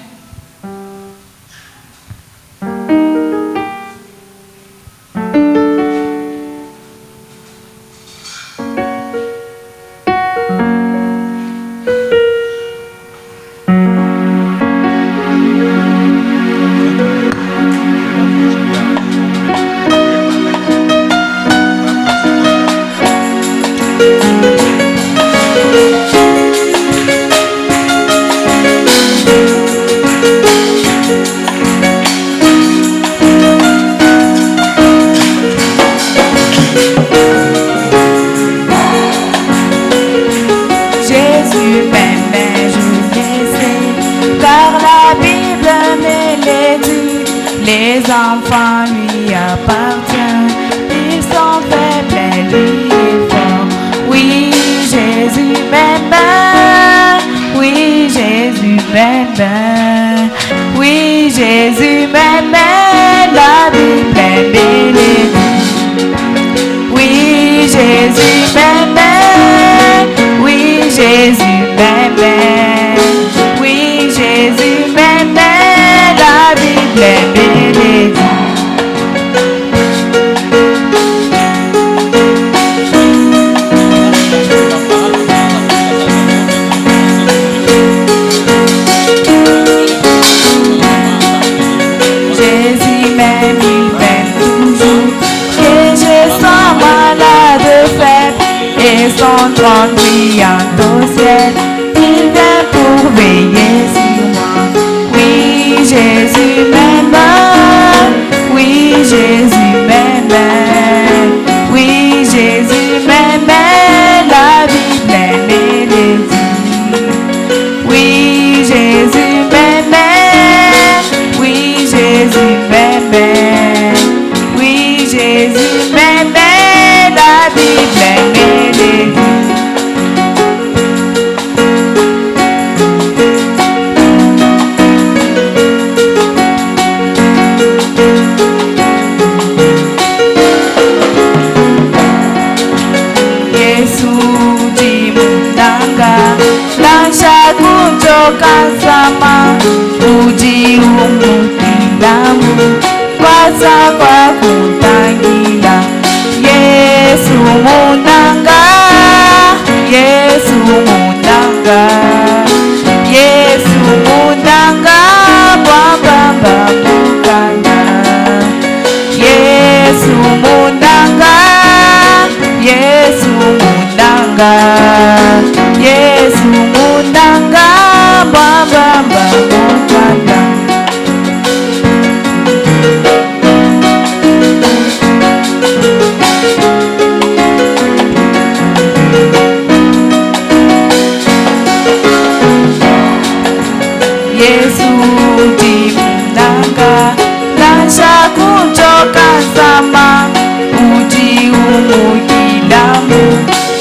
Les enfants lui appartiennent, ils sont faibles et lui est fort. Oui, Jésus m'aime, oui, Jésus m'aime, oui, Jésus m'aime, la Bible est bénie. Oui, Jésus m'aime, oui, Jésus m'aime, oui, Jésus m'aime, la Bible est bénie. Jésus m'aime, il m'aime toujours. Que je sois malade, faible, et son trône brillant au ciel, il vient pour veiller sur moi. Oui, Jésus m'aime, oui, Jésus m'aime, oui, Jésus m'aime, la Bible est bénie. Oui, Jésus m'aime, oui, Jésus m'aime. kutoka sama ujiumukilamu kwasa kwa kutangira Yesu munanga Yesu munanga Yesu munanga bwambamba mukana Yesu munanga Yesu munanga Yesu munanga bwambamba mukana Yesu dimnanga Lansha kutoka sama ujiumukilamu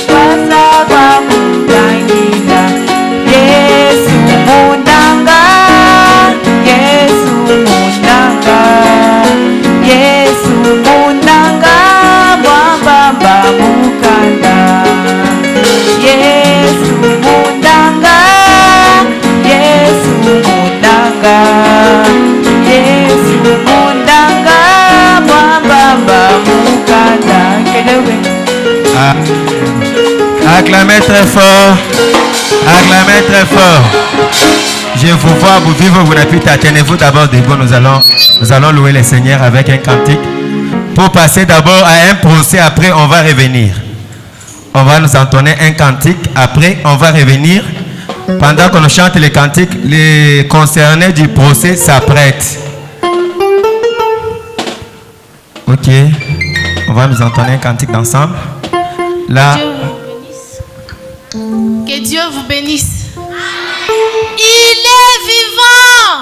Kwasa kwa kutangila Yesu munanga Yesu munanga Yesu munanga bwambamba mukanda Yesu munanga Yesu munanga Yesu munanga bwambamba mukanda Kelewe. Acclamez très fort. Acclamez très fort. Je vous vois vous vivre, vous n'avez plus tâté. Tenez-vous d'abord debout. Nous allons louer le Seigneur avec un cantique. Pour passer d'abord à un procès, après on va revenir. On va nous entonner un cantique, après on va revenir. Pendant qu'on chante les cantiques, les concernés du procès s'apprêtent. Ok, on va nous entonner un cantique ensemble. Là. Que Dieu vous bénisse. Il est vivant.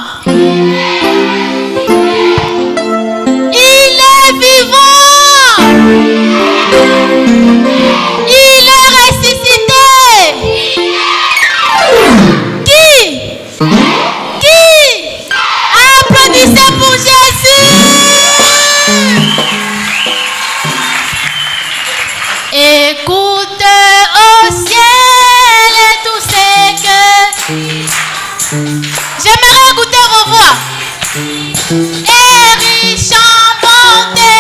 Il est vivant. Il est ressuscité. Qui? Applaudissez pour Jésus. Écoute au ciel et tout ce que j'aimerais écouter vos voix. Et riche en bonté.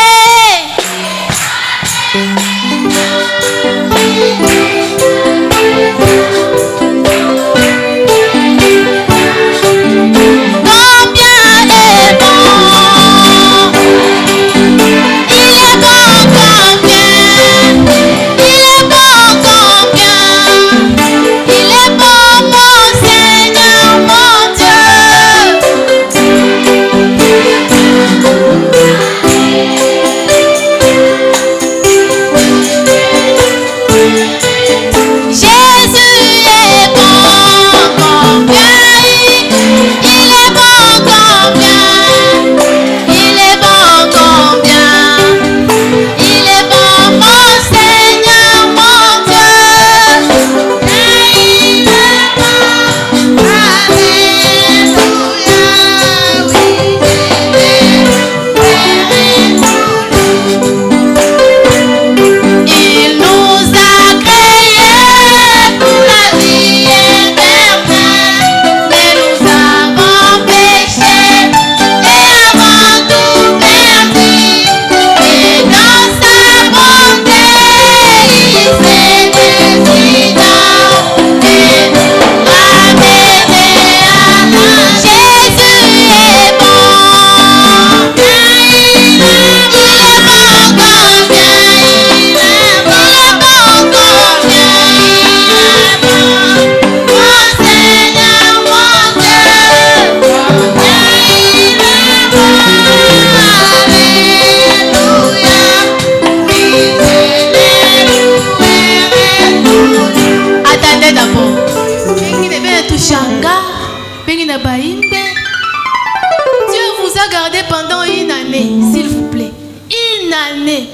Dieu vous a gardé pendant une année, s'il vous plaît. Une année.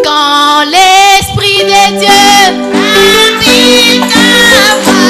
Quand l'Esprit de Dieu habite en moi,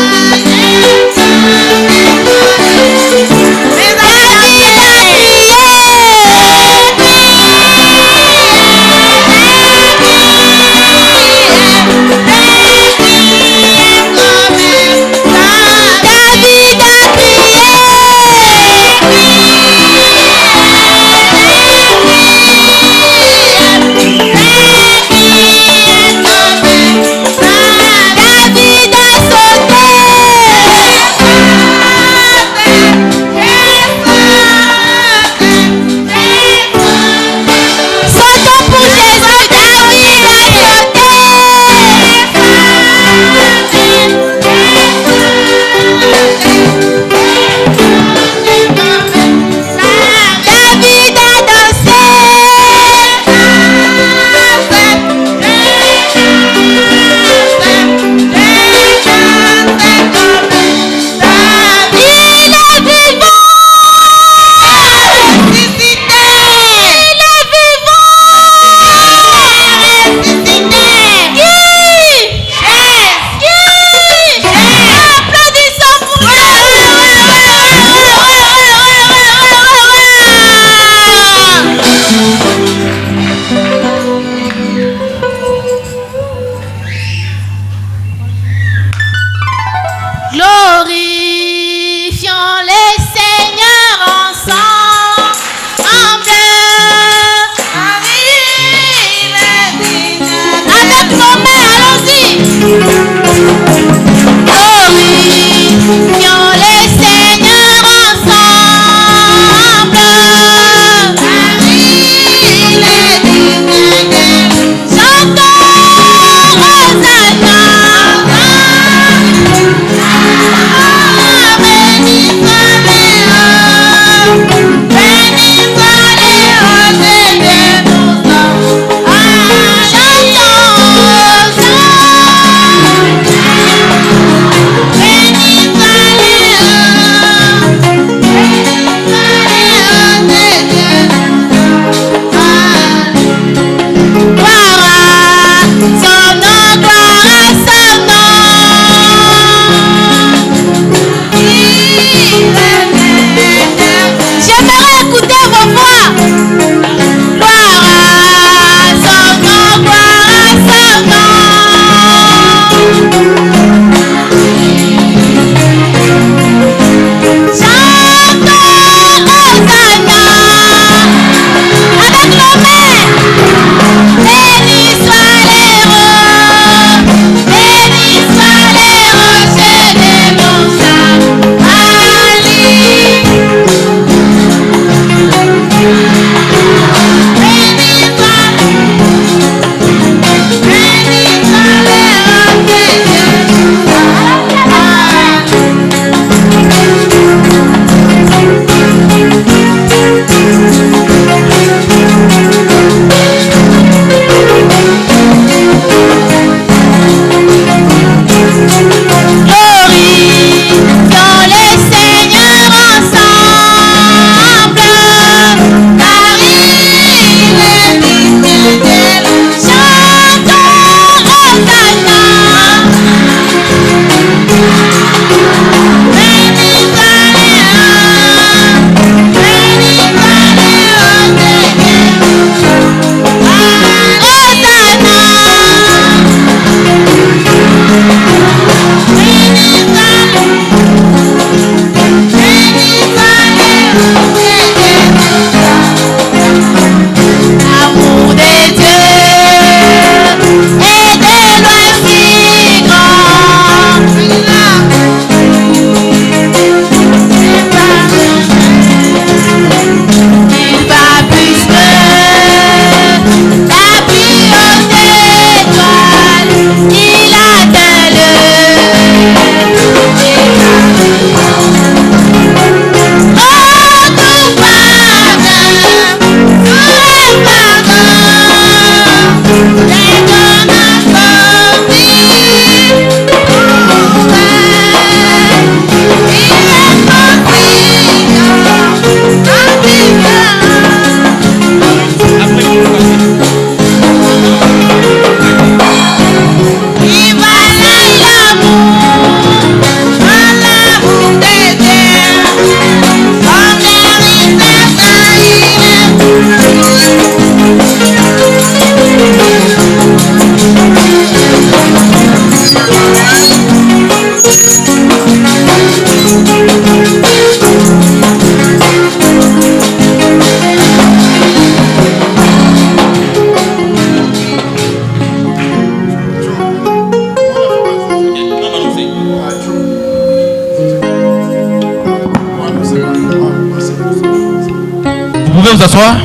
asseoir.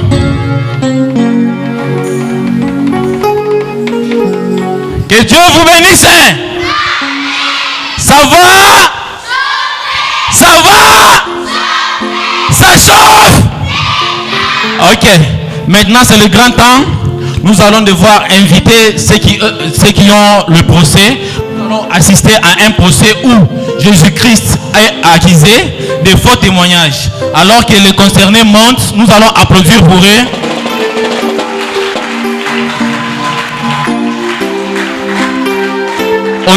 Que Dieu vous bénisse. Ça va? Ça va? Ça chauffe? Ok. Maintenant, c'est le grand temps. Nous allons devoir inviter ceux qui ont le procès. Nous allons assister à un procès où Jésus-Christ est accusé de faux témoignages. Alors que les concernés montent, nous allons applaudir pour eux.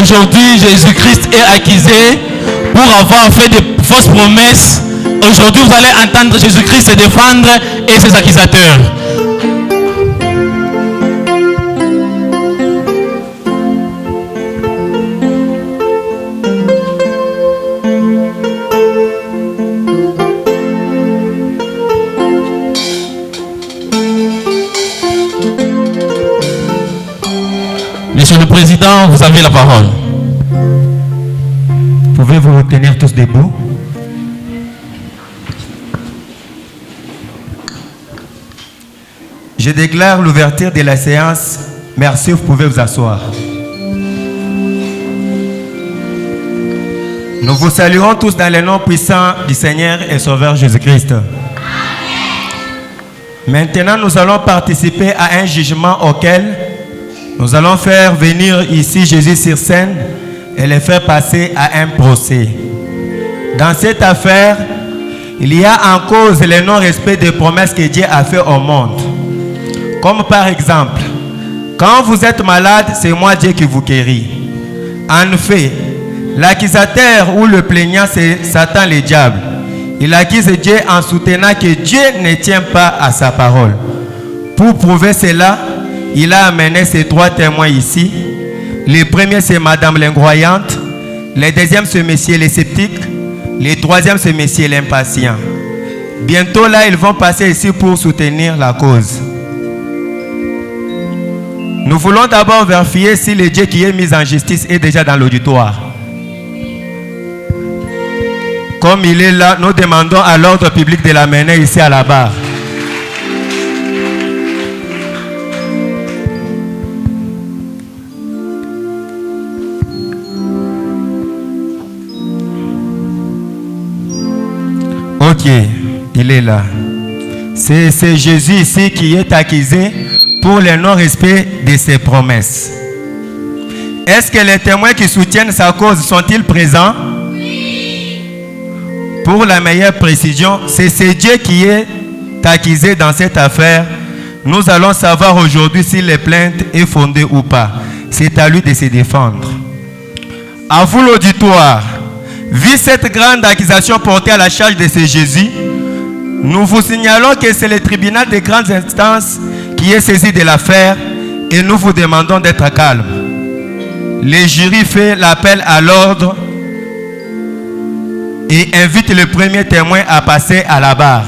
Aujourd'hui, Jésus-Christ est accusé pour avoir fait de fausses promesses. Aujourd'hui, vous allez entendre Jésus-Christ se défendre et ses accusateurs. Monsieur le Président, vous avez la parole. Pouvez-vous vous tenir tous debout? Je déclare l'ouverture de la séance. Merci, vous pouvez vous asseoir. Nous vous saluons tous dans le nom puissant du Seigneur et Sauveur Jésus-Christ. Maintenant, nous allons participer à un jugement auquel nous allons faire venir ici Jésus sur scène et le faire passer à un procès. Dans cette affaire, il y a en cause le non-respect des promesses que Dieu a fait au monde. Comme par exemple, quand vous êtes malade, c'est moi Dieu qui vous guérit. En effet, l'accusateur ou le plaignant, c'est Satan le diable. Il accuse Dieu en soutenant que Dieu ne tient pas à sa parole. Pour prouver cela, il a amené ses trois témoins ici. Le premier, c'est Madame l'incroyante. Le deuxième, c'est Monsieur le sceptique. Le troisième, c'est Monsieur l'impatient. Bientôt là, ils vont passer ici pour soutenir la cause. Nous voulons d'abord vérifier si le Dieu qui est mis en justice est déjà dans l'auditoire. Comme il est là, nous demandons à l'ordre public de l'amener ici à la barre. Ok, il est là. C'est Jésus ici qui est accusé pour le non-respect de ses promesses. Est-ce que les témoins qui soutiennent sa cause sont-ils présents? Oui. Pour la meilleure précision, c'est Dieu qui est accusé dans cette affaire. Nous allons savoir aujourd'hui si les plaintes est fondée ou pas. C'est à lui de se défendre. À vous l'auditoire. Vu cette grande accusation portée à la charge de ce Jésus, nous vous signalons que c'est le tribunal de grandes instances qui est saisi de l'affaire et nous vous demandons d'être calme. Le jury fait l'appel à l'ordre et invite le premier témoin à passer à la barre.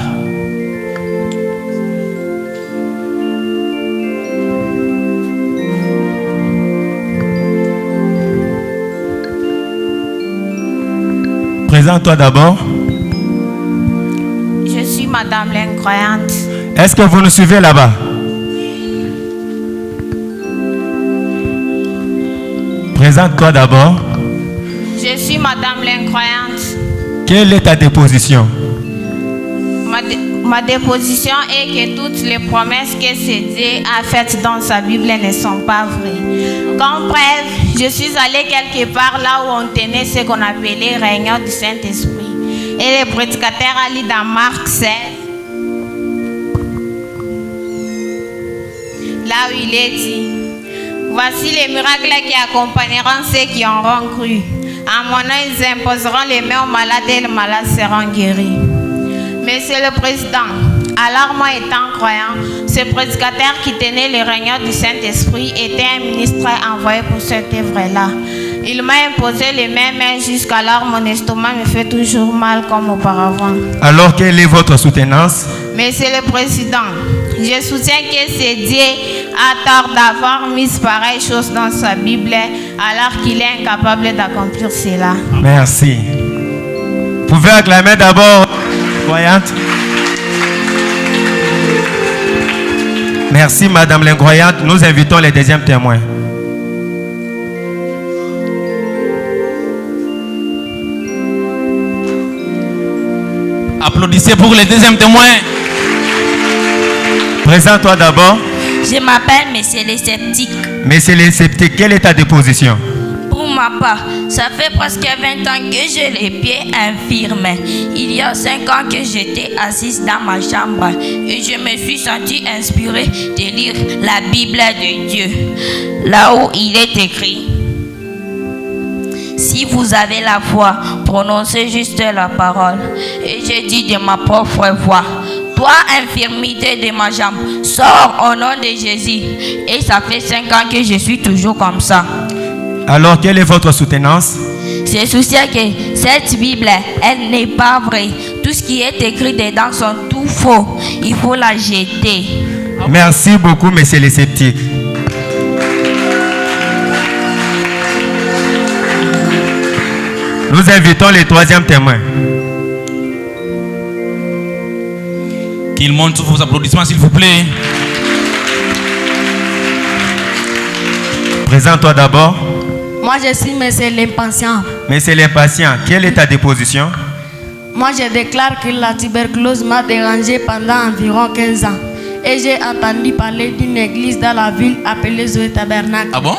Présente-toi d'abord. Je suis Madame l'incroyante. Est-ce que vous nous suivez là-bas? Présente-toi d'abord. Je suis Madame l'incroyante. Quelle est ta déposition? Ma déposition est que toutes les promesses que Dieu a faites dans sa Bible ne sont pas vraies. Comme preuve, je suis allée quelque part là où on tenait ce qu'on appelait réunion du Saint-Esprit. Et le prédicateur a lu dans Marc 16, là où il est dit: voici les miracles qui accompagneront ceux qui auront cru. En mon nom, ils imposeront les mains aux malades et les malades seront guéris. Monsieur le Président, alors moi étant croyant, ce prédicateur qui tenait les réunions du Saint-Esprit était un ministre envoyé pour cette œuvre-là. Il m'a imposé les mêmes mains jusqu'alors mon estomac me fait toujours mal comme auparavant. Alors quelle est votre soutenance? Monsieur le Président, je soutiens que c'est Dieu a tort d'avoir mis pareille chose dans sa Bible alors qu'il est incapable d'accomplir cela. Merci. Vous pouvez acclamer d'abord, voyante. Merci, Madame l'incroyante. Nous invitons les deuxièmes témoins. Applaudissez pour les deuxièmes témoins. Présente-toi d'abord. Je m'appelle Monsieur les Sceptiques. Monsieur les Sceptiques, quelle est ta déposition? Pour ma part, ça fait presque 20 ans que j'ai les pieds infirmes. Il y a 5 ans que j'étais assise dans ma chambre et je me suis sentie inspirée de lire la Bible de Dieu. Là où il est écrit: si vous avez la foi, prononcez juste la parole. Et j'ai dit de ma propre voix: toi, infirmité de ma jambe, sors au nom de Jésus. Et ça fait 5 ans que je suis toujours comme ça. Alors, quelle est votre soutenance? C'est soucieux que cette Bible, elle n'est pas vraie. Tout ce qui est écrit dedans sont tout faux. Il faut la jeter. Merci beaucoup, Monsieur les Sceptiques. Nous invitons les troisièmes témoins. Qu'il monte vos applaudissements, s'il vous plaît. Présente-toi d'abord. Moi, je suis Monsieur l'impatient. Monsieur l'impatient, quelle est ta déposition? Moi, je déclare que la tuberculose m'a dérangé pendant environ 15 ans. Et j'ai entendu parler d'une église dans la ville appelée Zoé Tabernacle. Ah bon?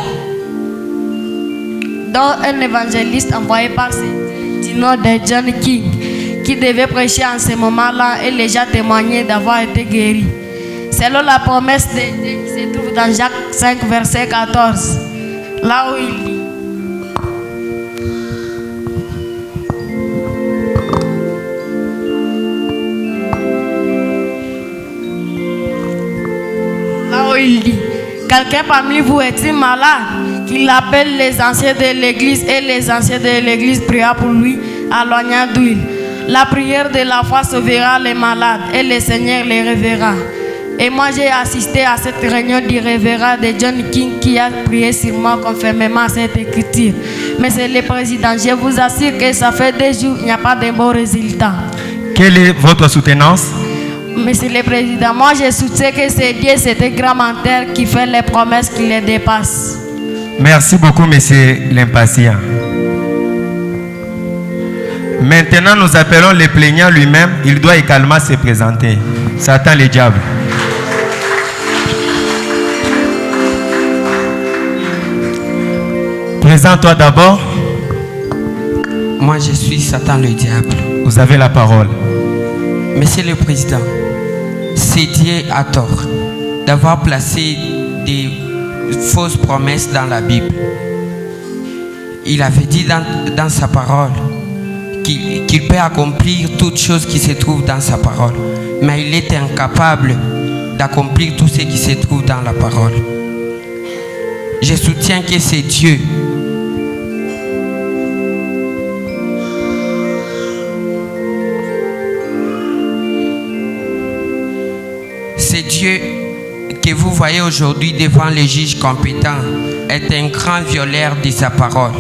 Dont un évangéliste envoyé par du nom de John King, qui devait prêcher en ce moment-là et les gens témoignaient d'avoir été guéris. Selon la promesse de Dieu qui se trouve dans Jacques 5, verset 14, là où il dit: quelqu'un parmi vous est-il malade? Qu'il appelle les anciens de l'église et les anciens de l'église prient pour lui à l'oignon d'huile. La prière de la foi sauvera les malades et le Seigneur les reverra. Et moi j'ai assisté à cette réunion du révérend de John King qui a prié sur moi conformément à cette écriture. Mais c'est le président, je vous assure que ça fait 2 jours, il n'y a pas de bons résultats. Quelle est votre soutenance? Monsieur le Président, moi je soutiens que c'est Dieu, c'est un grand menteur qui fait les promesses qui les dépassent. Merci beaucoup, Monsieur l'impatient. Maintenant, nous appelons le plaignant lui-même. Il doit également se présenter. Satan le diable. Présente-toi d'abord. Moi, je suis Satan le diable. Vous avez la parole. Monsieur le Président, c'est Dieu à tort d'avoir placé des fausses promesses dans la Bible. Il avait dit dans sa parole qu'il peut accomplir toutes choses qui se trouvent dans sa parole. Mais il est incapable d'accomplir tout ce qui se trouve dans la parole. Je soutiens que c'est Dieu. C'est Dieu que vous voyez aujourd'hui devant les juges compétents est un grand violeur de sa parole.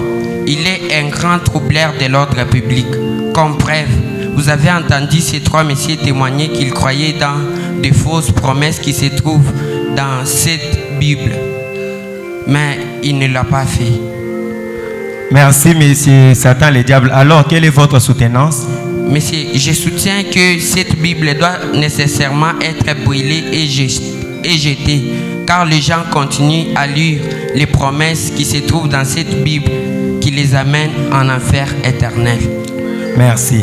Il est un grand troubleur de l'ordre public. Comme preuve, vous avez entendu ces 3 messieurs témoigner qu'ils croyaient dans de fausses promesses qui se trouvent dans cette Bible. Mais il ne l'a pas fait. Merci, Monsieur Satan le diable. Alors, quelle est votre soutenance? Monsieur, je soutiens que cette Bible doit nécessairement être brûlée et jetée, car les gens continuent à lire les promesses qui se trouvent dans cette Bible qui les amènent en enfer éternel. Merci.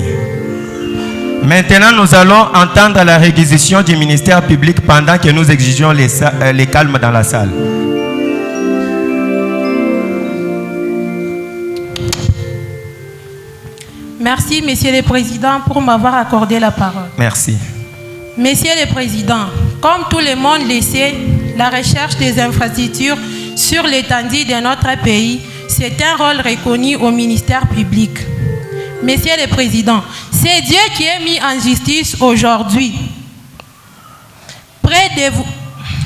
Maintenant, nous allons entendre la réquisition du ministère public pendant que nous exigeons les calmes dans la salle. Merci, Monsieur le Président, pour m'avoir accordé la parole. Merci. Monsieur le Président, comme tout le monde le sait, la recherche des infrastructures sur l'étendue de notre pays, c'est un rôle reconnu au ministère public. Monsieur le Président, c'est Dieu qui est mis en justice aujourd'hui. Près de vous,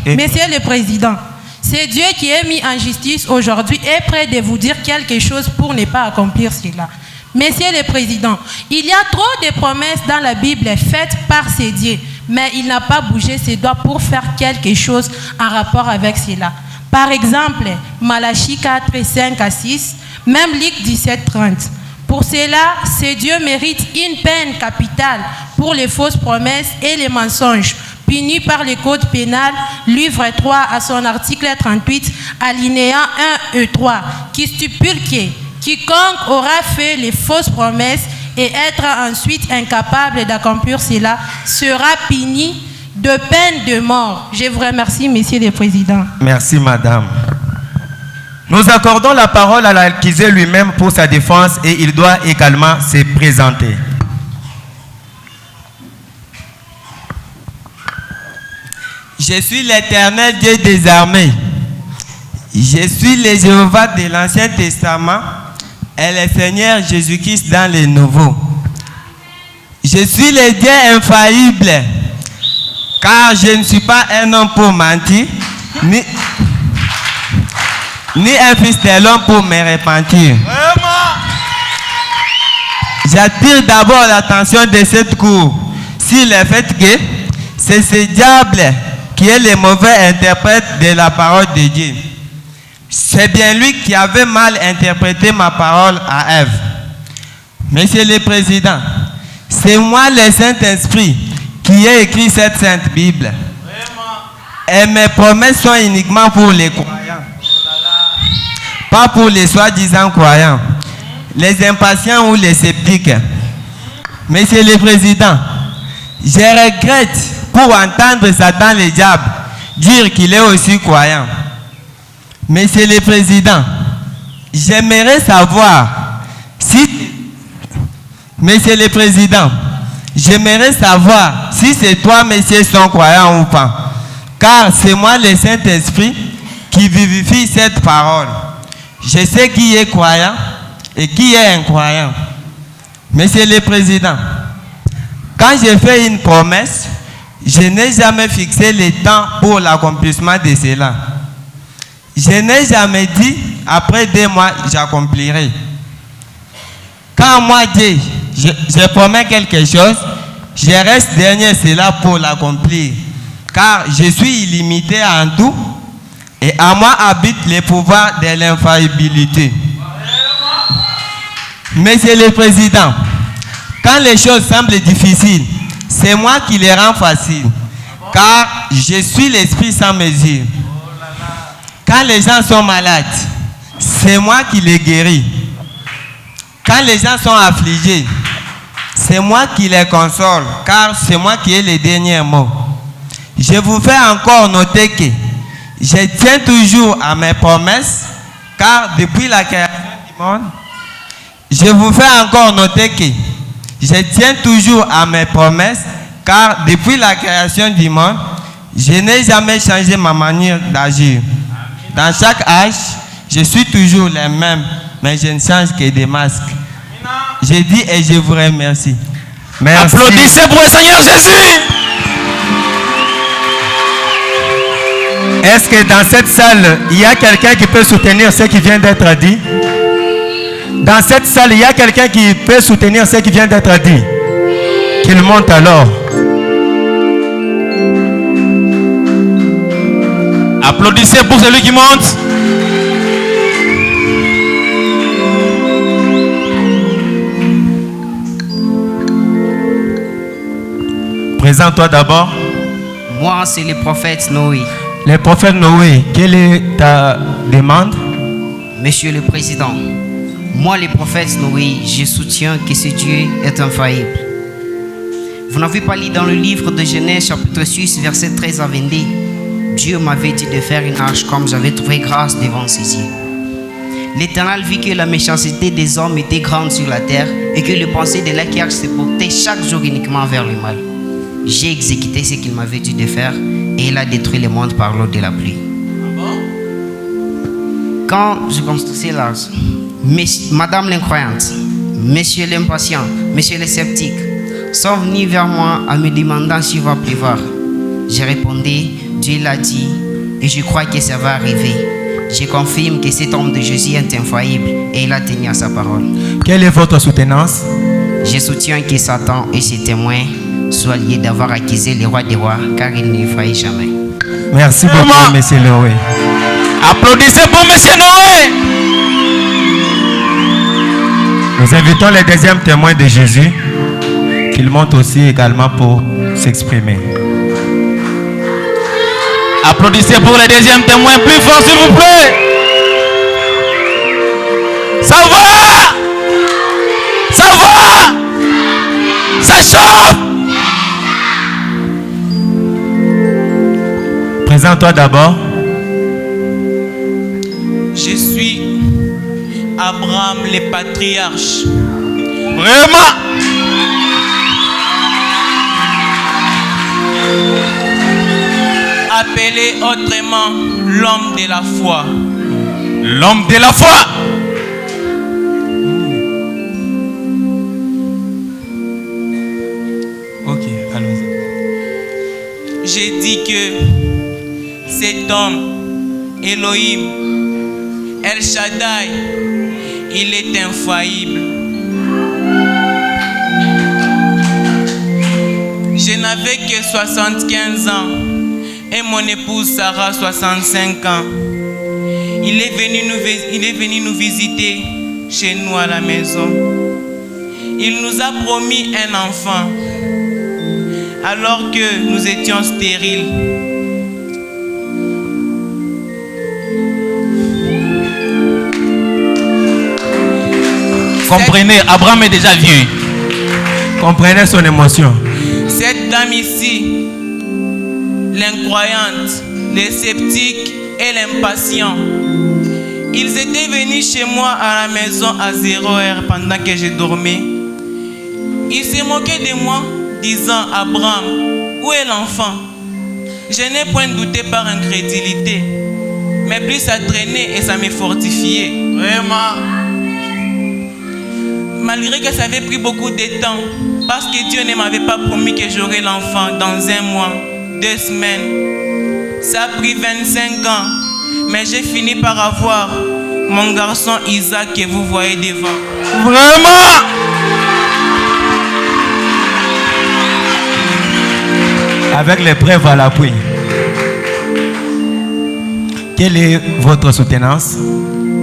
Monsieur le Président, c'est Dieu qui est mis en justice aujourd'hui et prêt de vous dire quelque chose pour ne pas accomplir cela. Monsieur le Président, il y a trop de promesses dans la Bible faites par ces dieux, mais il n'a pas bougé ses doigts pour faire quelque chose en rapport avec cela. Par exemple, Malachie 4, 5 à 6, même Luc 17, 30. Pour cela, ces dieux méritent une peine capitale pour les fausses promesses et les mensonges, punis par le code pénal, livre 3 à son article 38, alinéa 1 et 3, qui stipule que quiconque aura fait les fausses promesses et être ensuite incapable d'accomplir cela sera puni de peine de mort. Je vous remercie, Monsieur le Président. Merci, Madame. Nous accordons la parole à l'accusé lui-même pour sa défense et il doit également se présenter. Je suis l'Éternel Dieu des armées. Je suis le Jéhovah de l'Ancien Testament et le Seigneur Jésus-Christ dans le Nouveau. Je suis le Dieu infaillible, car je ne suis pas un homme pour mentir, ni un fils de l'homme pour me repentir. J'attire d'abord l'attention de cette cour sur le fait que c'est ce diable qui est le mauvais interprète de la parole de Dieu. C'est bien lui qui avait mal interprété ma parole à Ève. Monsieur le Président, c'est moi le Saint-Esprit qui ai écrit cette Sainte Bible. Et mes promesses sont uniquement pour les croyants. Pas pour les soi-disant croyants, les impatients ou les sceptiques. Monsieur le Président, je regrette pour entendre Satan le diable dire qu'il est aussi croyant. Monsieur le Président, j'aimerais savoir si... Monsieur le Président, j'aimerais savoir si c'est toi, messieurs, sont croyants ou pas. Car c'est moi, le Saint-Esprit, qui vivifie cette parole. Je sais qui est croyant et qui est incroyant. Monsieur le Président, quand j'ai fait une promesse, je n'ai jamais fixé le temps pour l'accomplissement de cela. Je n'ai jamais dit, après 2 mois, j'accomplirai. Quand moi, Dieu, je promets quelque chose, je reste derrière cela pour l'accomplir. Car je suis illimité en tout et à moi habite le pouvoir de l'infaillibilité. Monsieur le Président, quand les choses semblent difficiles, c'est moi qui les rends faciles. Car je suis l'esprit sans mesure. Quand les gens sont malades, c'est moi qui les guéris. Quand les gens sont affligés, c'est moi qui les console, car c'est moi qui ai les derniers mots. Je vous fais encore noter que je tiens toujours à mes promesses, car depuis la création du monde, je vous fais encore noter que je tiens toujours à mes promesses, car depuis la création du monde, je n'ai jamais changé ma manière d'agir. Dans chaque âge, je suis toujours le même, mais je ne change que des masques. Je dis et je vous remercie. Merci. Applaudissez pour le Seigneur Jésus. Est-ce que dans cette salle, il y a quelqu'un qui peut soutenir ce qui vient d'être dit? Dans cette salle, il y a quelqu'un qui peut soutenir ce qui vient d'être dit? Qu'il monte alors. Applaudissez pour celui qui monte. Présente-toi d'abord. Moi, c'est le prophète Noé. Le prophète Noé, quelle est ta demande? Monsieur le Président, moi, le prophète Noé, je soutiens que ce Dieu est infaillible. Vous n'avez pas lu dans le livre de Genèse, chapitre 6, verset 13 à 22. Dieu m'avait dit de faire une arche comme j'avais trouvé grâce devant ses yeux. L'Éternel vit que la méchanceté des hommes était grande sur la terre et que le pensée de l'arche se portait chaque jour uniquement vers le mal. J'ai exécuté ce qu'il m'avait dit de faire et il a détruit le monde par l'eau de la pluie. Quand je construisais l'arche, Madame l'incroyante, Monsieur l'impatient, Monsieur le sceptique sont venus vers moi en me demandant s'il va pleuvoir. J'ai répondu, Dieu l'a dit et je crois que ça va arriver. Je confirme que cet homme de Jésus est infaillible et il a tenu à sa parole. Quelle est votre soutenance? Je soutiens que Satan et ses témoins soit lié d'avoir accusé le roi des rois, car il ne faillit jamais. Merci beaucoup, Monsieur Noé. Applaudissez pour Monsieur Noé. Nous invitons les deuxièmes témoins de Jésus qu'ils montent aussi également pour s'exprimer. Applaudissez pour les deuxièmes témoins plus fort, s'il vous plaît. Ça va? Ça va? Ça chauffe? Présente-toi d'abord. Je suis Abraham le patriarche. Vraiment? Appelé autrement l'homme de la foi. L'homme de la foi. Ok, allons-y. J'ai dit que cet homme, Elohim, El Shaddai, il est infaillible. Je n'avais que 75 ans et mon épouse Sarah 65 ans. Il est venu nous visiter chez nous à la maison. Il nous a promis un enfant alors que nous étions stériles. Comprenez, Abraham est déjà vieux. Comprenez son émotion. Cette dame ici, l'incroyante, les sceptiques et l'impatient, ils étaient venus chez moi à la maison à 0 heure pendant que je dormais. Ils se moquaient de moi, disant: Abraham, où est l'enfant? Je n'ai point douté par incrédulité, mais plus ça traînait et ça me fortifiait. Vraiment. Malgré que ça avait pris beaucoup de temps, parce que Dieu ne m'avait pas promis que j'aurais l'enfant dans 1 mois, 2 semaines. Ça a pris 25 ans, mais j'ai fini par avoir mon garçon Isaac que vous voyez devant. Vraiment? Avec les preuves à l'appui. Quelle est votre soutenance?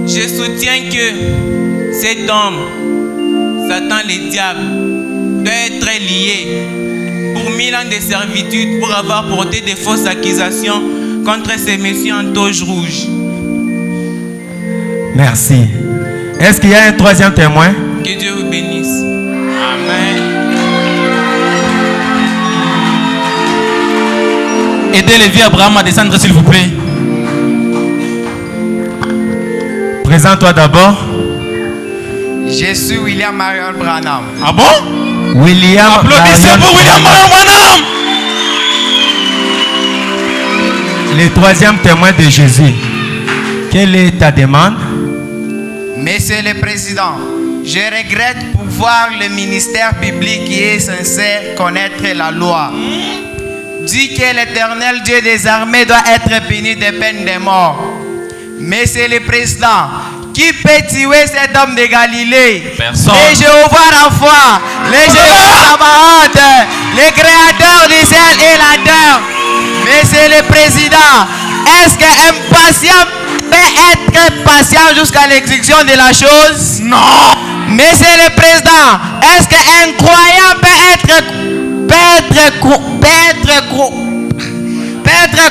Je soutiens que cet homme, Satan le diable, doit être lié pour 1000 ans de servitude pour avoir porté des fausses accusations contre ces messieurs en toge rouge. Merci. Est-ce qu'il y a un troisième témoin? Que Dieu vous bénisse. Amen. Aidez les vieux Abraham à descendre, s'il vous plaît. Présente-toi d'abord. Je suis William Marion Branham. Ah bon? William. Applaudissez pour William Marion Branham. Le troisième témoin de Jésus. Quelle est ta demande? Monsieur le Président, je regrette pour voir le ministère public qui est censé connaître la loi. Dit que l'Éternel Dieu des armées doit être puni de peine de mort. Monsieur le Président, qui peut tuer cet homme de Galilée? Personne. Les Jéhovah Rapha, les Jéhovah Sabaoth, les créateurs du ciel et la terre. Monsieur le Président, est-ce qu'un patient peut être patient jusqu'à l'exécution de la chose? Non. Monsieur le Président, est-ce qu'un croyant peut être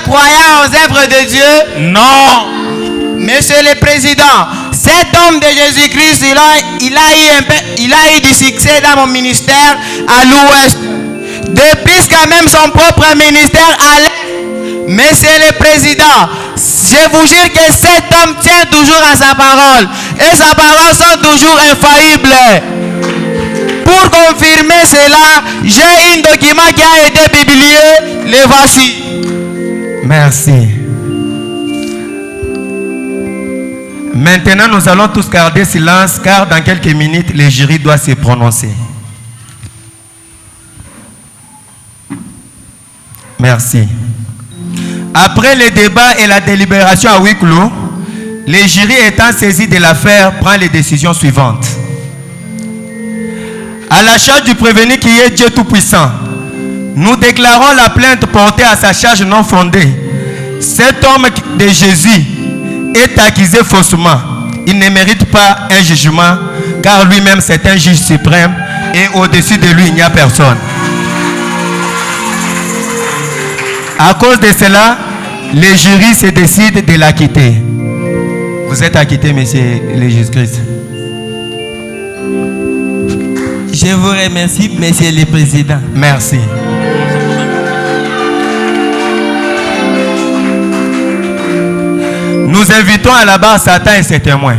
croyant aux œuvres de Dieu? Non. Monsieur le Président, cet homme de Jésus-Christ, il a eu du succès dans mon ministère à l'ouest. Depuis quand même son propre ministère à l'est. Monsieur le Président, je vous jure que cet homme tient toujours à sa parole. Et sa parole sont toujours infaillibles. Pour confirmer cela, j'ai un document qui a été publié. Le voici. Merci. Maintenant, nous allons tous garder silence car dans quelques minutes, le jury doit se prononcer. Merci. Après le débat et la délibération à huis clos, le jury étant saisi de l'affaire prend les décisions suivantes. À la charge du prévenu qui est Dieu Tout-Puissant, Nous déclarons la plainte portée à sa charge non fondée. Cet homme de Jésus est accusé faussement. Il ne mérite pas un jugement, car lui-même c'est un juge suprême et au-dessus de lui il n'y a personne. À cause de cela, les jurys se décident de l'acquitter. Vous êtes acquitté, monsieur le Jésus-Christ. Je vous remercie, monsieur le président. Merci. Nous invitons à la barre Satan et ses témoins.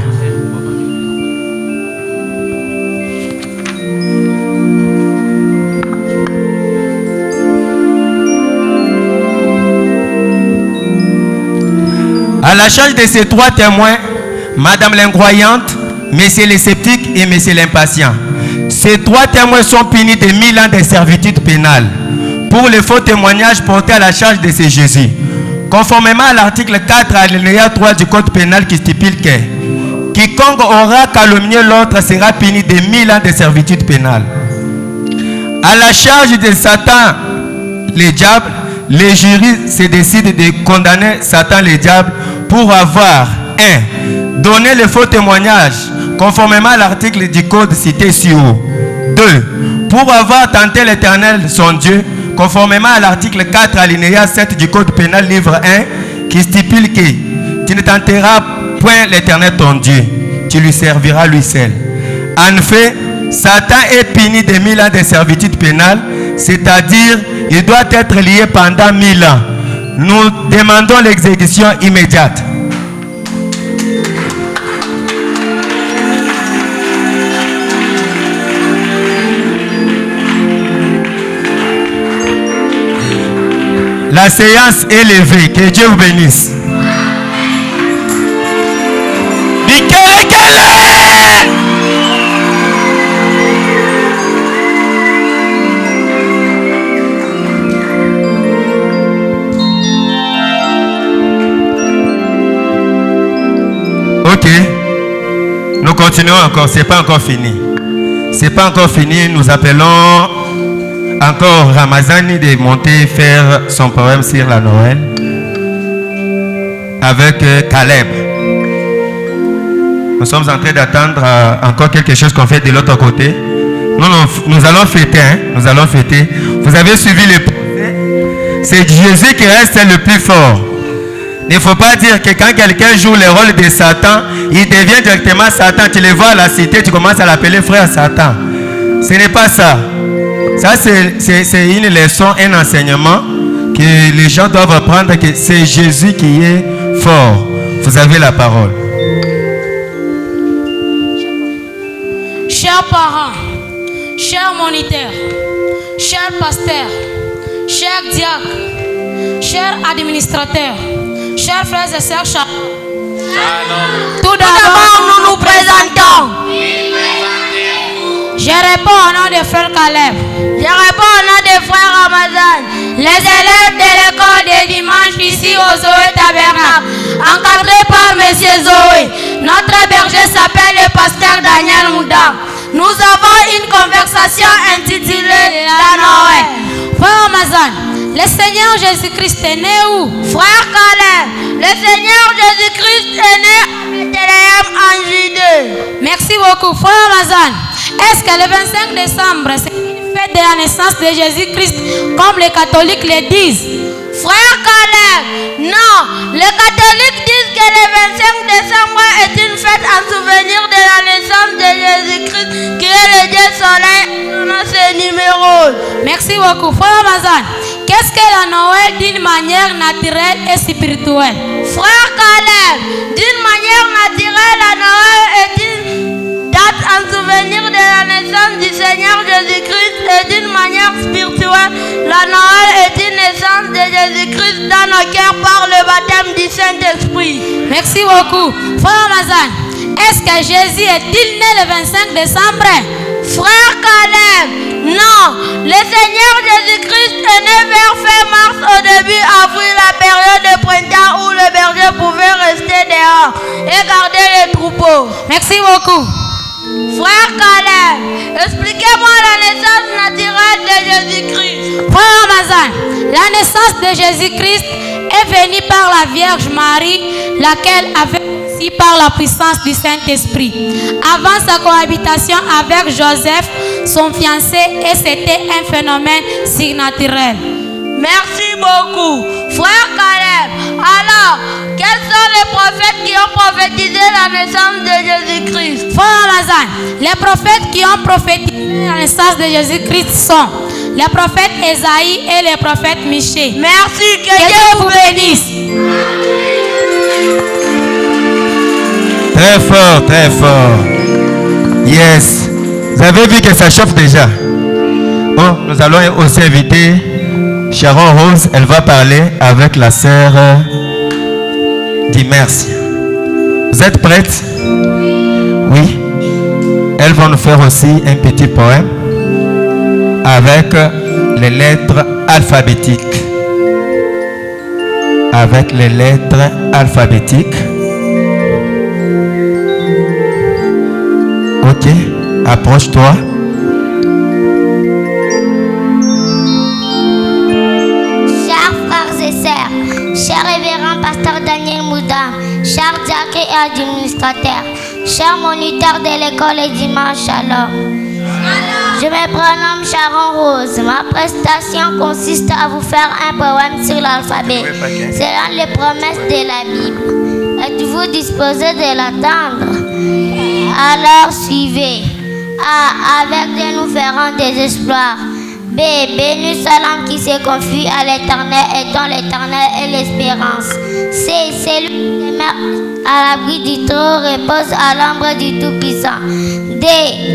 À la charge de ces trois témoins, Madame l'incroyante, Monsieur le sceptique et Monsieur l'impatient. Ces trois témoins sont punis de 1000 ans de servitude pénale pour les faux témoignages portés à la charge de ces Jésus. Conformément à l'article 4 alinéa 3 du code pénal qui stipule que quiconque aura calomnié l'autre sera puni de 1000 ans de servitude pénale. À la charge de Satan, le diable, les jurys se décident de condamner Satan, le diable, pour avoir 1. Donné le faux témoignage conformément à l'article du code cité ci haut. 2. Pour avoir tenté l'Éternel, son Dieu, conformément à l'article 4 alinéa 7 du code pénal livre 1 qui stipule que tu ne tenteras point l'Éternel ton Dieu, tu lui serviras lui seul. En fait, Satan est puni de 1000 ans de servitude pénale, c'est-à-dire il doit être lié pendant 1000 ans. Nous demandons l'exécution immédiate. La séance est levée. Que Dieu vous bénisse. Ok. Nous continuons encore. C'est pas encore fini. C'est pas encore fini. Nous appelons encore Ramazani de monter faire son poème sur la Noël avec Caleb. Nous sommes en train d'attendre encore quelque chose qu'on fait de l'autre côté. Nous allons fêter. Nous allons fêter. Vous avez suivi le prophète. C'est Jésus qui reste le plus fort. Il ne faut pas dire que quand quelqu'un joue le rôle de Satan, il devient directement Satan. Tu le vois à la cité, tu commences à l'appeler frère Satan. Ce n'est pas ça. Ça, c'est une leçon, un enseignement que les gens doivent apprendre, que c'est Jésus qui est fort. Vous avez la parole. Chers parents, chers moniteurs, chers pasteurs, chers diacres, chers administrateurs, chers frères et sœurs, tout d'abord, nous nous présentons. Je réponds au nom de frère Caleb. Je réponds au nom de frère Ramazan. Les élèves de l'école de dimanche ici au Zoé Tabernacle, encadrés par M. Zoé. Notre berger s'appelle le pasteur Daniel Mouda. Nous avons une conversation intitulée La Noël. Frère Ramazan, le Seigneur Jésus-Christ est né où? Frère Caleb, le Seigneur Jésus-Christ est né à Bethléem en Judée. Merci beaucoup, frère Ramazan. Est-ce que le 25 décembre, c'est une fête de la naissance de Jésus-Christ, comme les catholiques le disent? Frère Caleb, non. Les catholiques disent que le 25 décembre est une fête en souvenir de la naissance de Jésus-Christ, qui est le Dieu soleil dans ses numéros. Merci beaucoup, frère Ramazan. Qu'est-ce que la Noël d'une manière naturelle et spirituelle? Frère Caleb, d'une manière naturelle, la Noël est une date en souvenir de la naissance du Seigneur Jésus-Christ, et d'une manière spirituelle, la Noël est une naissance de Jésus-Christ dans nos cœurs par le baptême du Saint-Esprit. Merci beaucoup. Frère Ramazan, est-ce que Jésus est-il né le 25 décembre? Frère Caleb, non. Le Seigneur Jésus-Christ est né vers fin mars, au début avril, la période de printemps où le berger pouvait rester dehors et garder les troupeaux. Merci beaucoup. Frère Caleb, expliquez-moi la naissance naturelle de Jésus-Christ. Frère Mazan, la naissance de Jésus-Christ est venue par la Vierge Marie, laquelle avait aussi par la puissance du Saint-Esprit. Avant sa cohabitation avec Joseph, son fiancé, et c'était un phénomène surnaturel. Merci beaucoup. Frère Caleb, alors, quels sont les prophètes qui ont prophétisé la naissance de Jésus-Christ? Frère Mazan, les prophètes qui ont prophétisé la naissance de Jésus-Christ sont les prophètes Esaïe et les prophètes Michée. Merci, que Dieu vous bénisse. Très fort, très fort. Yes. Vous avez vu que ça chauffe déjà. Bon, nous allons aussi inviter Sharon Rose. Elle va parler avec la sœur Dimers. Vous êtes prêtes? Oui. Elles vont nous faire aussi un petit poème avec les lettres alphabétiques. Avec les lettres alphabétiques. Ok, approche-toi. Chers frères et sœurs, cher révérend pasteur Daniel Mouda, chers diacres et administrateurs, chers moniteurs de l'école et dimanche alors. Je me prénomme Sharon Rose. Ma prestation consiste à vous faire un poème sur l'alphabet, selon les promesses de la Bible. Êtes-vous disposé de l'attendre? Alors suivez. A. Avec Dieu nous ferons des exploits. B. Béni soit l'homme qui se confie à l'éternel et dont l'éternel est l'espérance. C. Celui qui demeure à l'abri du trône repose à l'ombre du Tout-Puissant. D.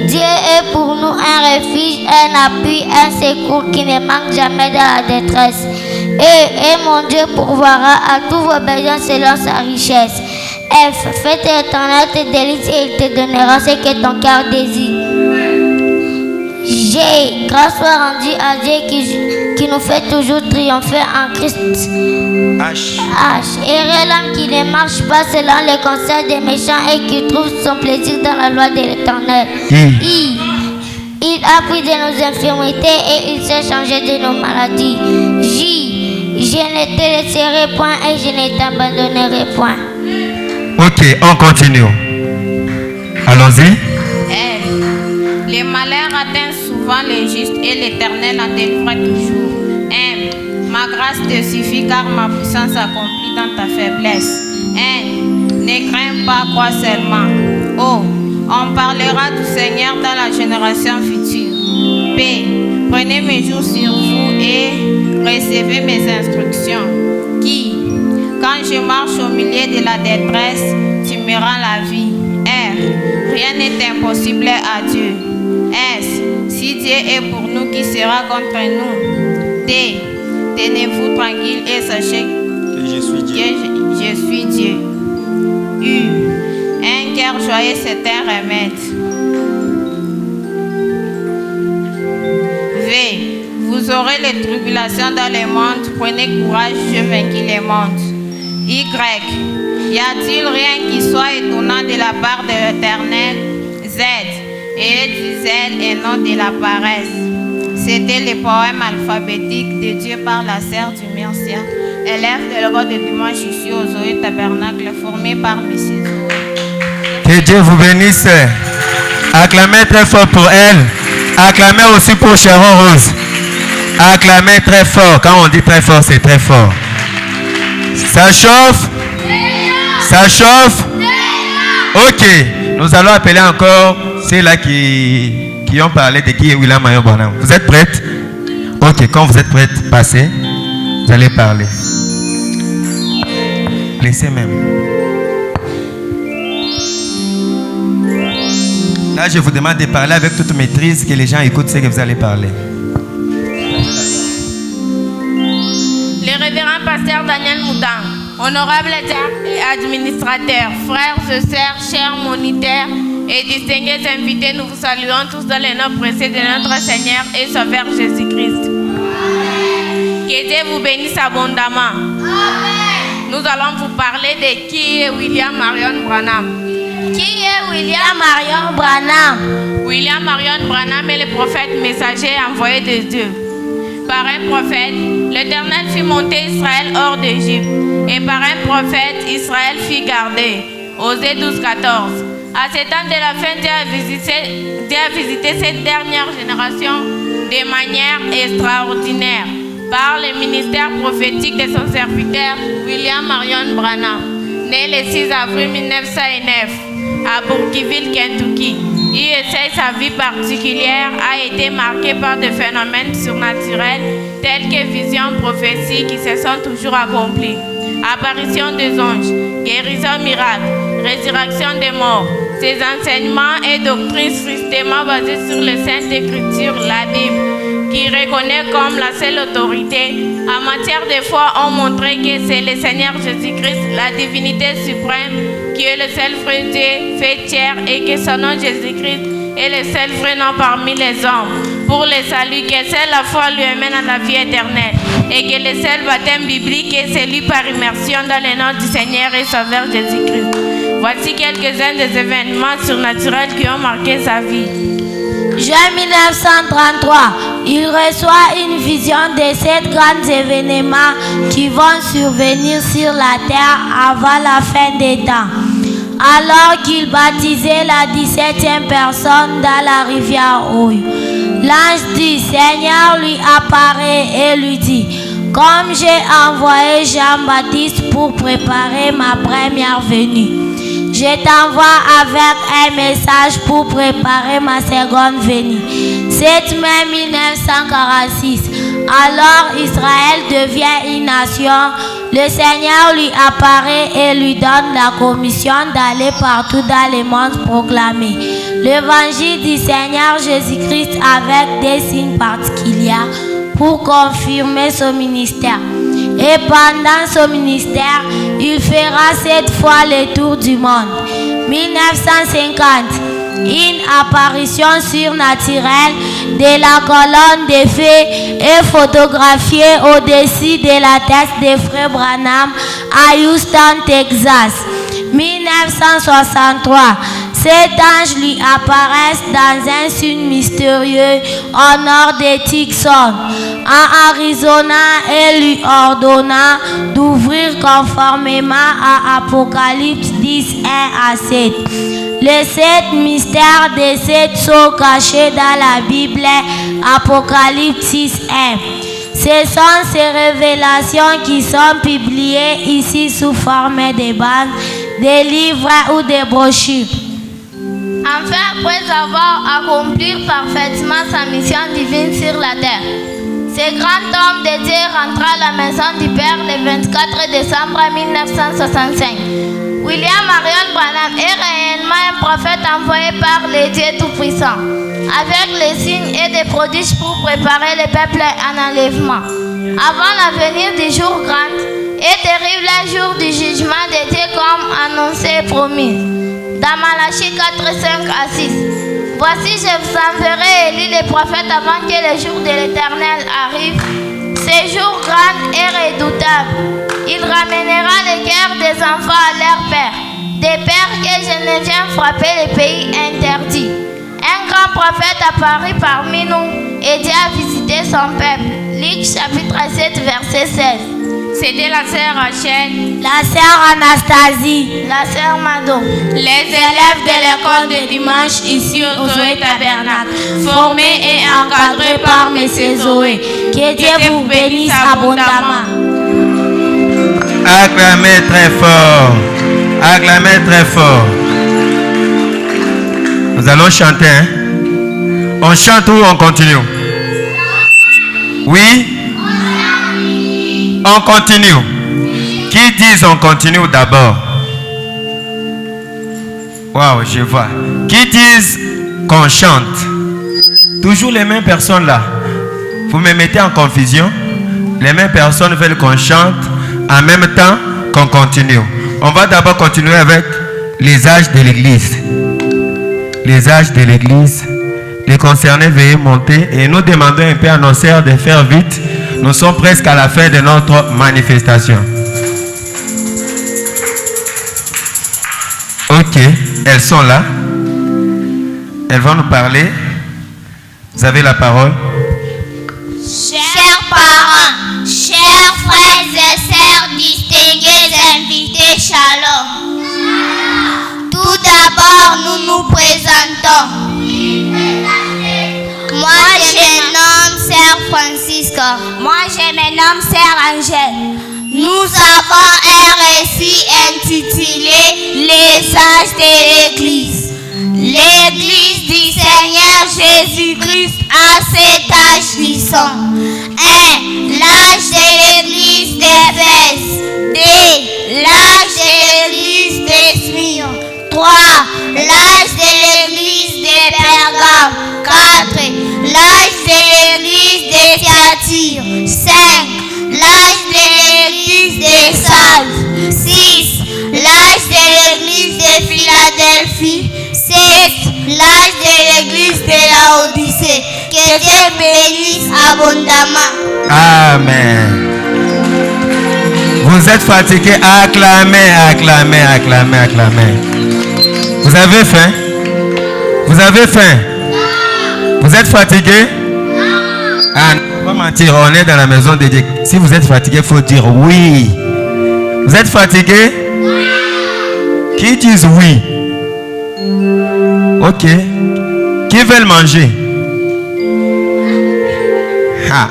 Dieu est pour nous un refuge, un appui, un secours qui ne manque jamais de la détresse. Et mon Dieu pourvoira à tous vos besoins selon sa richesse. F. Fais l'éternel tes délices et il te donnera ce que ton cœur désire. G. Grâce soit rendue à Dieu qui nous fait toujours triompher en Christ. H. Heureux l'homme qui ne marche pas selon les conseils des méchants et qui trouve son plaisir dans la loi de l'éternel. I. Il a pris de nos infirmités et il s'est chargé de nos maladies. J. Je ne te laisserai point et je ne t'abandonnerai point. Ok, on continue. Allons-y. Les malheurs atteignent souvent les justes et l'Éternel en délivre toujours. M. Ma grâce te suffit car ma puissance s'accomplit dans ta faiblesse. N. Ne crains pas, crois seulement. O. On parlera du Seigneur dans la génération future. P. Prenez mes jours sur vous et recevez mes instructions. Qui. Quand je marche au milieu de la détresse, tu me rends la vie. R. Rien n'est impossible à Dieu. S. Si Dieu est pour nous, qui sera contre nous? T. Tenez-vous tranquille et sachez que je suis Dieu. Je suis Dieu. U. Un cœur joyeux, c'est un remède. V. Vous aurez les tribulations dans le monde. Prenez courage, je vainquis les mondes. Y. Y a-t-il rien qui soit étonnant de la part de l'Éternel? Z. Et du zèle et non de la paresse. C'était le poème alphabétique de Dieu par la sœur du Mercia, élève de l'école de dimanche ici au Zoé Tabernacle, formé par M. Zoé. Que Dieu vous bénisse. Acclamez très fort pour elle. Acclamez aussi pour Sharon Rose. Acclamez très fort. Quand on dit très fort, c'est très fort. Ça chauffe? Ça chauffe? Ok. Nous allons appeler encore ceux-là qui ont parlé de qui est William Mayon Bonham. Vous êtes prêtes? Ok, quand vous êtes prêtes, passez. Vous allez parler. Laissez même. Là, je vous demande de parler avec toute maîtrise, que les gens écoutent ce que vous allez parler. Le révérend pasteur Daniel Moudan, honorable diacre et administrateur, frères et sœurs, chers moniteurs et distingués invités, nous vous saluons tous dans les noms précieux de notre Seigneur et Sauveur Jésus-Christ. Que Dieu vous bénisse abondamment. Amen. Nous allons vous parler de qui est William Marion Branham. Qui est William Marion Branham? William Marion Branham est le prophète messager envoyé de Dieu. Par un prophète, l'Éternel fit monter Israël hors d'Égypte. Et par un prophète, Israël fut gardé. Osée 12:14. À ce temps de la fin, Dieu a visité cette dernière génération de manière extraordinaire par le ministère prophétique de son serviteur William Marion Branham, né le 6 avril 1909 à Burkeville, Kentucky. Sa vie particulière a été marquée par des phénomènes surnaturels tels que visions, prophéties qui se sont toujours accomplies, apparition des anges, guérison miracle, résurrection des morts. Ces enseignements et doctrines strictement basées sur les Saintes Écritures, la Bible, qui reconnaît comme la seule autorité en matière de foi, ont montré que c'est le Seigneur Jésus-Christ, la divinité suprême, qui est le seul vrai Dieu fait chair et que son nom Jésus-Christ est le seul vrai nom parmi les hommes pour le salut, que seule la foi lui amène à la vie éternelle et que le seul baptême biblique est celui par immersion dans le nom du Seigneur et Sauveur Jésus-Christ. Voici quelques-uns des événements surnaturels qui ont marqué sa vie. Juin 1933, il reçoit une vision de 7 grands événements qui vont survenir sur la terre avant la fin des temps. Alors qu'il baptisait la 17e personne dans la rivière Oyo, l'ange du Seigneur lui apparaît et lui dit: comme j'ai envoyé Jean-Baptiste pour préparer ma première venue, je t'envoie avec un message pour préparer ma seconde venue. 7 mai 1946, alors Israël devient une nation. Le Seigneur lui apparaît et lui donne la commission d'aller partout dans le monde proclamer l'évangile du Seigneur Jésus-Christ avec des signes particuliers pour confirmer son ministère. Et pendant son ministère, il fera 7 fois le tour du monde. 1950, une apparition surnaturelle de la colonne de feu est photographiée au-dessus de la tête de Frère Branham à Houston, Texas. 1963, cet ange lui apparaît dans un signe mystérieux au nord de Tucson, en Arizona, et lui ordonna d'ouvrir conformément à Apocalypse 10, 1 à 7. Les 7 mystères des 7 sont cachés dans la Bible, Apocalypse 6, 1. Ce sont ces révélations qui sont publiées ici sous forme de bandes, des livres ou des brochures. Enfin, après avoir accompli parfaitement sa mission divine sur la terre, ce grand homme de Dieu rentra à la maison du Père le 24 décembre 1965. William Marion Branham est réellement un prophète envoyé par le Dieu Tout-Puissant, avec les signes et des prodiges pour préparer le peuple en enlèvement, avant la venue du jour grand et terrible jour du jugement de Dieu comme annoncé et promis. Dans Malachie 4, 5 à 6. Voici, je vous enverrai Élie le prophète avant que le jour de l'Éternel arrive. Ce jour grand et redoutable. Il ramènera le cœur des enfants à leur père, des pères que je ne viens frapper les pays interdits. Un grand prophète apparut parmi nous et Dieu a visité son peuple. Luc chapitre 7, verset 16. C'était la sœur Rachel, la sœur Anastasie, la sœur Mado, les élèves de l'école de dimanche ici au Zoé Tabernacle, formés et encadrés par M. Zoé. Que Dieu vous bénisse abondamment. Acclamez très fort. Acclamez très fort. Nous allons chanter. Hein? On chante ou on continue? Oui? On continue. Qui dit on continue d'abord? Waouh, je vois. Qui disent qu'on chante? Toujours les mêmes personnes là. Vous me mettez en confusion. Les mêmes personnes veulent qu'on chante en même temps qu'on continue. On va d'abord continuer avec les âges de l'église. Les âges de l'église. Les concernés, veuillez monter et nous demandons un peu annonceur de faire vite. Nous sommes presque à la fin de notre manifestation. Ok. elles sont là. Elles vont nous parler. Vous avez la parole. Chers parents, chers frères et sœurs, distingués invités, shalom. Tout d'abord, nous nous présentons. Moi, je me nomme Sœur Francisca. Moi, je me nomme Sœur Angèle. Nous avons un récit intitulé Les âges de l'Église. L'Église du Seigneur Jésus-Christ a 7 âges qui sont 1. L'âge de l'Église d'Éphèse. 2. L'âge de l'Église de Smyrne. 3. L'âge de l'Église de Pergame. 4. L'âge de l'Église de Thyatire. 5. L'âge de l'Église de Sardes. 6. L'âge de l'Église de Philadelphie. 7. L'âge de l'Église de Laodicée. Que Dieu bénisse abondamment. Amen. Vous êtes fatigués, acclamez, acclamez, acclamez, acclamez. Vous avez faim? Vous avez faim? Vous êtes fatigués? Ah, on va mentir, on est dans la maison de Dieu. Si vous êtes fatigué, il faut dire oui. Vous êtes fatigués? Qui disent oui? Ok. Qui veulent manger? Ah,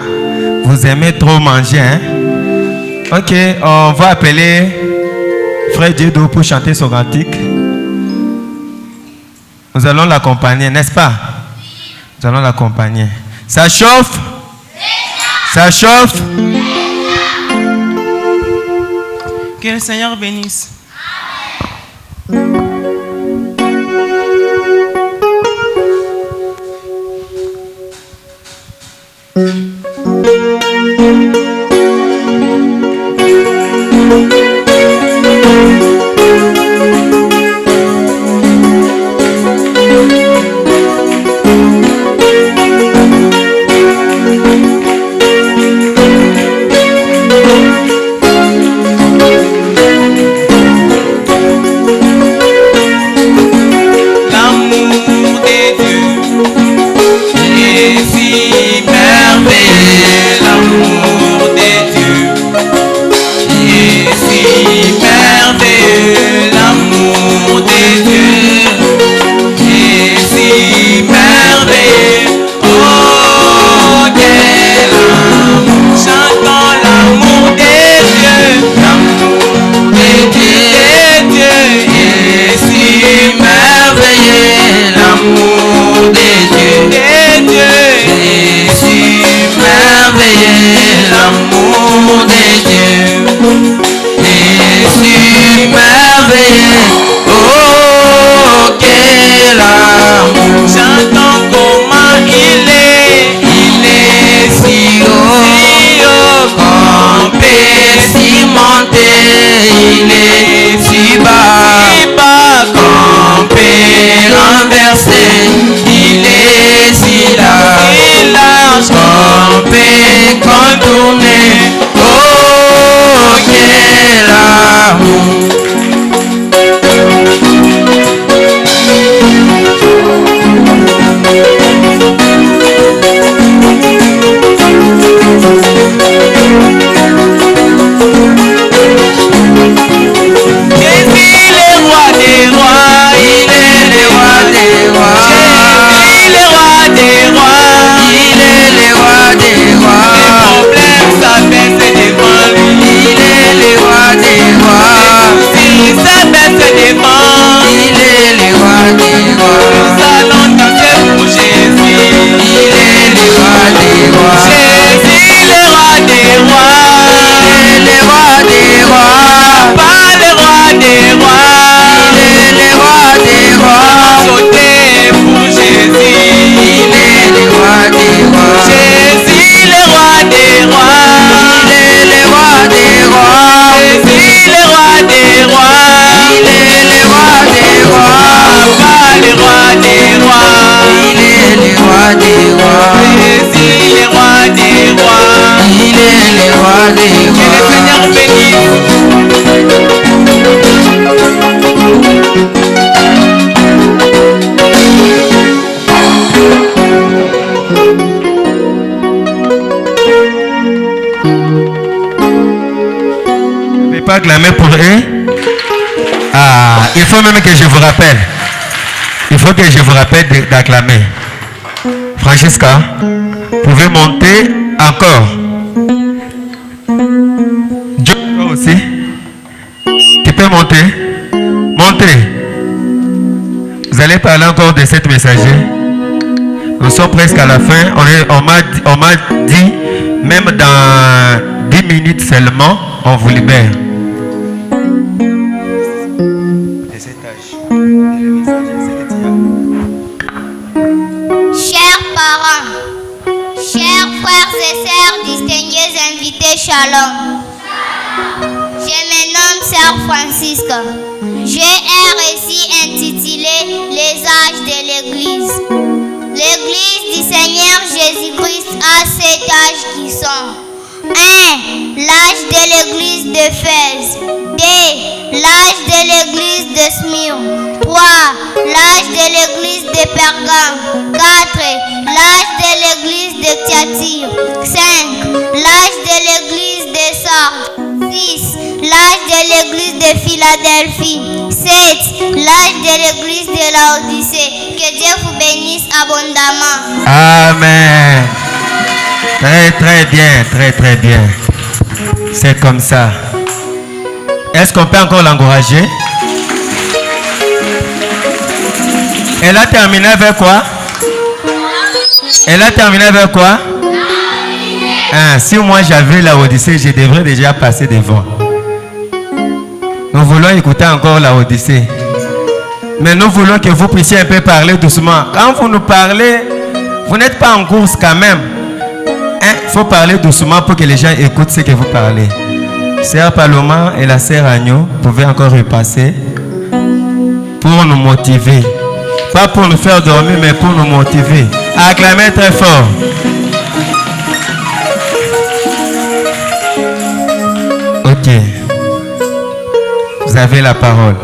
vous aimez trop manger, hein? Ok, on va appeler Frère Diedo pour chanter son cantique. Nous allons l'accompagner, n'est-ce pas? Nous allons l'accompagner. Ça chauffe? Ça chauffe? Que le Seigneur bénisse. acclamer pour eux. Ah, il faut même que je vous rappelle. Il faut que je vous rappelle d'acclamer. Francesca, vous pouvez monter encore. Joe, toi aussi. Tu peux monter. Montez. Vous allez parler encore de cette messager. Nous sommes presque à la fin. On m'a dit, même dans 10 minutes seulement, on vous libère. Chers parents, chers frères et sœurs, distingués invités, shalom. Je me nomme Sœur Francisque. J'ai un récit intitulé Les âges de l'Église. L'Église du Seigneur Jésus-Christ a 7 âges qui sont 1. L'âge de l'Église d'Éphèse. 2. L'âge de l'Église de Smyrne. 3. L'âge de l'Église de Pergame. 4. L'âge de l'Église de Thyatire. 5. L'âge de l'Église de Sardes. 6. L'âge de l'Église de Philadelphie. 7. L'âge de l'Église de Laodicée. Que Dieu vous bénisse abondamment. Amen. Très bien, très bien. C'est comme ça. Est-ce qu'on peut encore l'encourager? Elle a terminé avec quoi? Elle a terminé avec quoi? Si moi j'avais la Odyssée, je devrais déjà passer devant. Nous voulons écouter encore la Odyssée. Mais nous voulons que vous puissiez un peu parler doucement. Quand vous nous parlez, vous n'êtes pas en course quand même. Il faut parler doucement pour que les gens écoutent ce que vous parlez. Sœur Paloma et la sœur Agneau, vous pouvez encore repasser pour nous motiver. Pas pour nous faire dormir, mais pour nous motiver. Acclamez très fort. Ok. Vous avez la parole.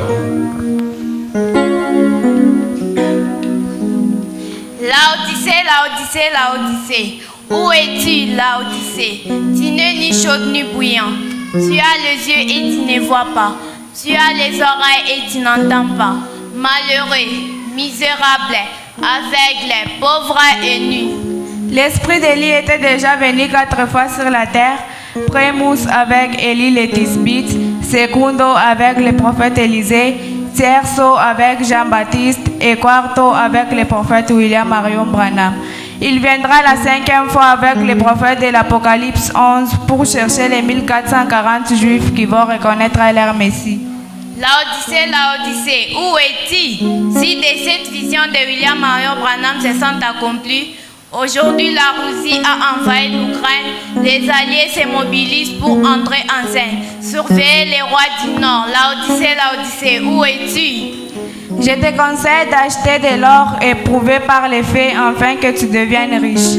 Laodicée. Où es-tu, Laodicée? Tu n'es ni chaude ni bouillant. Tu as les yeux et tu ne vois pas. Tu as les oreilles et tu n'entends pas. Malheureux, misérable, aveugle, pauvre et nu. L'esprit d'Élie était déjà venu 4 fois sur la terre. Primus avec Élie le Tisbite, Secundo avec le prophète Élisée, Tierso avec Jean-Baptiste et Quarto avec le prophète William Marion Branham. Il viendra la 5e fois avec les prophètes de l'Apocalypse 11 pour chercher les 1440 juifs qui vont reconnaître leur Messie. Laodicée, où es-tu? Si de cette vision de William Marion Branham se sont accomplies, aujourd'hui la Russie a envahi l'Ukraine, les alliés se mobilisent pour entrer en scène. Surveillez les rois du Nord. Laodicée, où es-tu? Je te conseille d'acheter de l'or éprouvé par les faits afin que tu deviennes riche,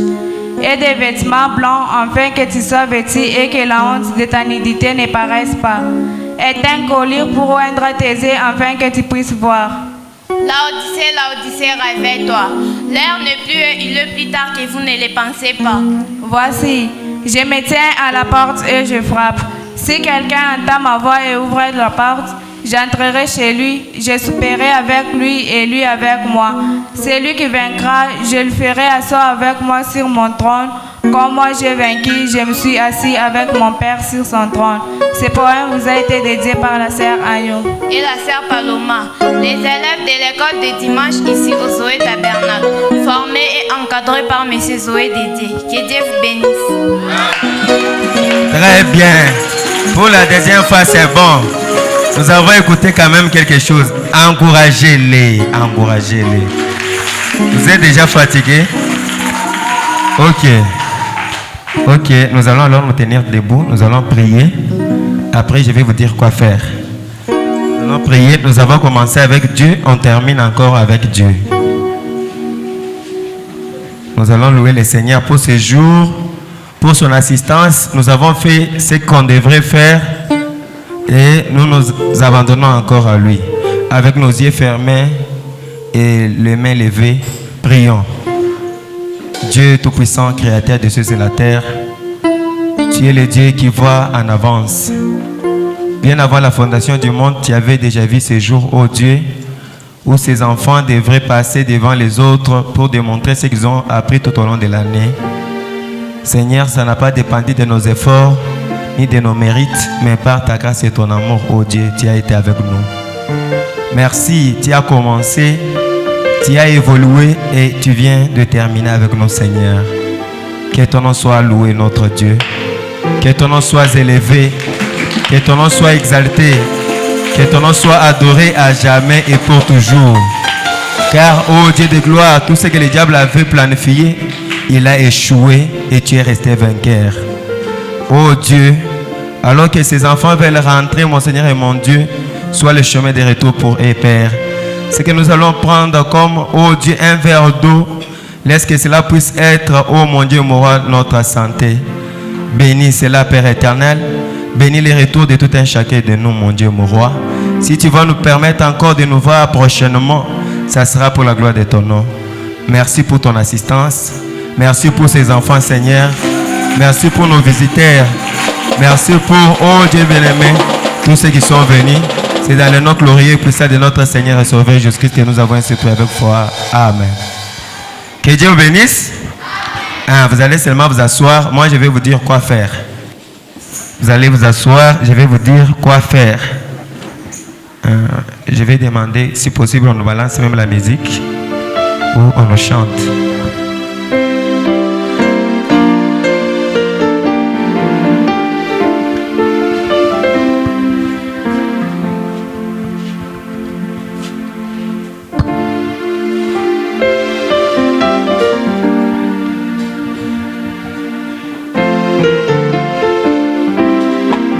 et des vêtements blancs afin que tu sois vêtu et que la honte de ta nudité ne paraisse pas, et un collier pour oindre tes yeux afin que tu puisses voir. Laodicée, réveille-toi. L'heure n'est plus il est plus tard que vous ne le pensez pas. Voici, je me tiens à la porte et je frappe. Si quelqu'un entend ma voix et ouvre la porte, j'entrerai chez lui, je souperai avec lui et lui avec moi. Celui qui vaincra, je le ferai asseoir avec moi sur mon trône. Comme moi j'ai vaincu, je me suis assis avec mon Père sur son trône. Ce poème vous a été dédié par la sœur Agneau et la sœur Paloma, les élèves de l'école de dimanche ici au Zoé Tabernacle, formés et encadrés par M. Zoé Dédié. Que Dieu vous bénisse. Très bien. Pour la deuxième fois, c'est bon. Nous avons écouté quand même quelque chose. Encouragez-les. Vous êtes déjà fatigué? Ok, nous allons alors nous tenir debout. Nous allons prier. Après, je vais vous dire quoi faire. Nous allons prier. Nous avons commencé avec Dieu. On termine encore avec Dieu. Nous allons louer le Seigneur pour ce jour, pour son assistance. Nous avons fait ce qu'on devrait faire. Et nous nous abandonnons encore à lui. Avec nos yeux fermés et les mains levées, prions. Dieu Tout-Puissant, Créateur de cieux et la terre, tu es le Dieu qui voit en avance. Bien avant la fondation du monde, tu avais déjà vu ces jours, ô Dieu, où ces enfants devraient passer devant les autres pour démontrer ce qu'ils ont appris tout au long de l'année. Seigneur, ça n'a pas dépendu de nos efforts ni de nos mérites, mais par ta grâce et ton amour, ô Dieu, tu as été avec nous. Merci, tu as commencé, tu as évolué et tu viens de terminer avec nous, Seigneur. Que ton nom soit loué, notre Dieu. Que ton nom soit élevé. Que ton nom soit exalté. Que ton nom soit adoré à jamais et pour toujours. Car, ô Dieu de gloire, tout ce que le diable avait planifié, il a échoué et tu es resté vainqueur. Ô Dieu, alors que ces enfants veulent rentrer, mon Seigneur et mon Dieu, soit le chemin de retour pour eux, Père. Ce que nous allons prendre comme, ô Dieu, un verre d'eau, laisse que cela puisse être, ô mon Dieu, notre santé. Bénis cela, Père éternel. Bénis les retours de tout un chacun de nous, mon Dieu, mon roi. Si tu vas nous permettre encore de nous voir prochainement, ça sera pour la gloire de ton nom. Merci pour ton assistance. Merci pour ces enfants, Seigneur. Merci pour nos visiteurs. Merci pour, oh Dieu bien-aimé, tous ceux qui sont venus. C'est dans le nom glorieux et puissant de notre Seigneur et Sauveur Jésus-Christ que nous avons ainsi prié avec foi. Amen. Que Dieu vous bénisse. Vous allez seulement vous asseoir. Moi, je vais vous dire quoi faire. Vous allez vous asseoir. Je vais vous dire quoi faire. Je vais demander, si possible, on nous balance même la musique ou on nous chante.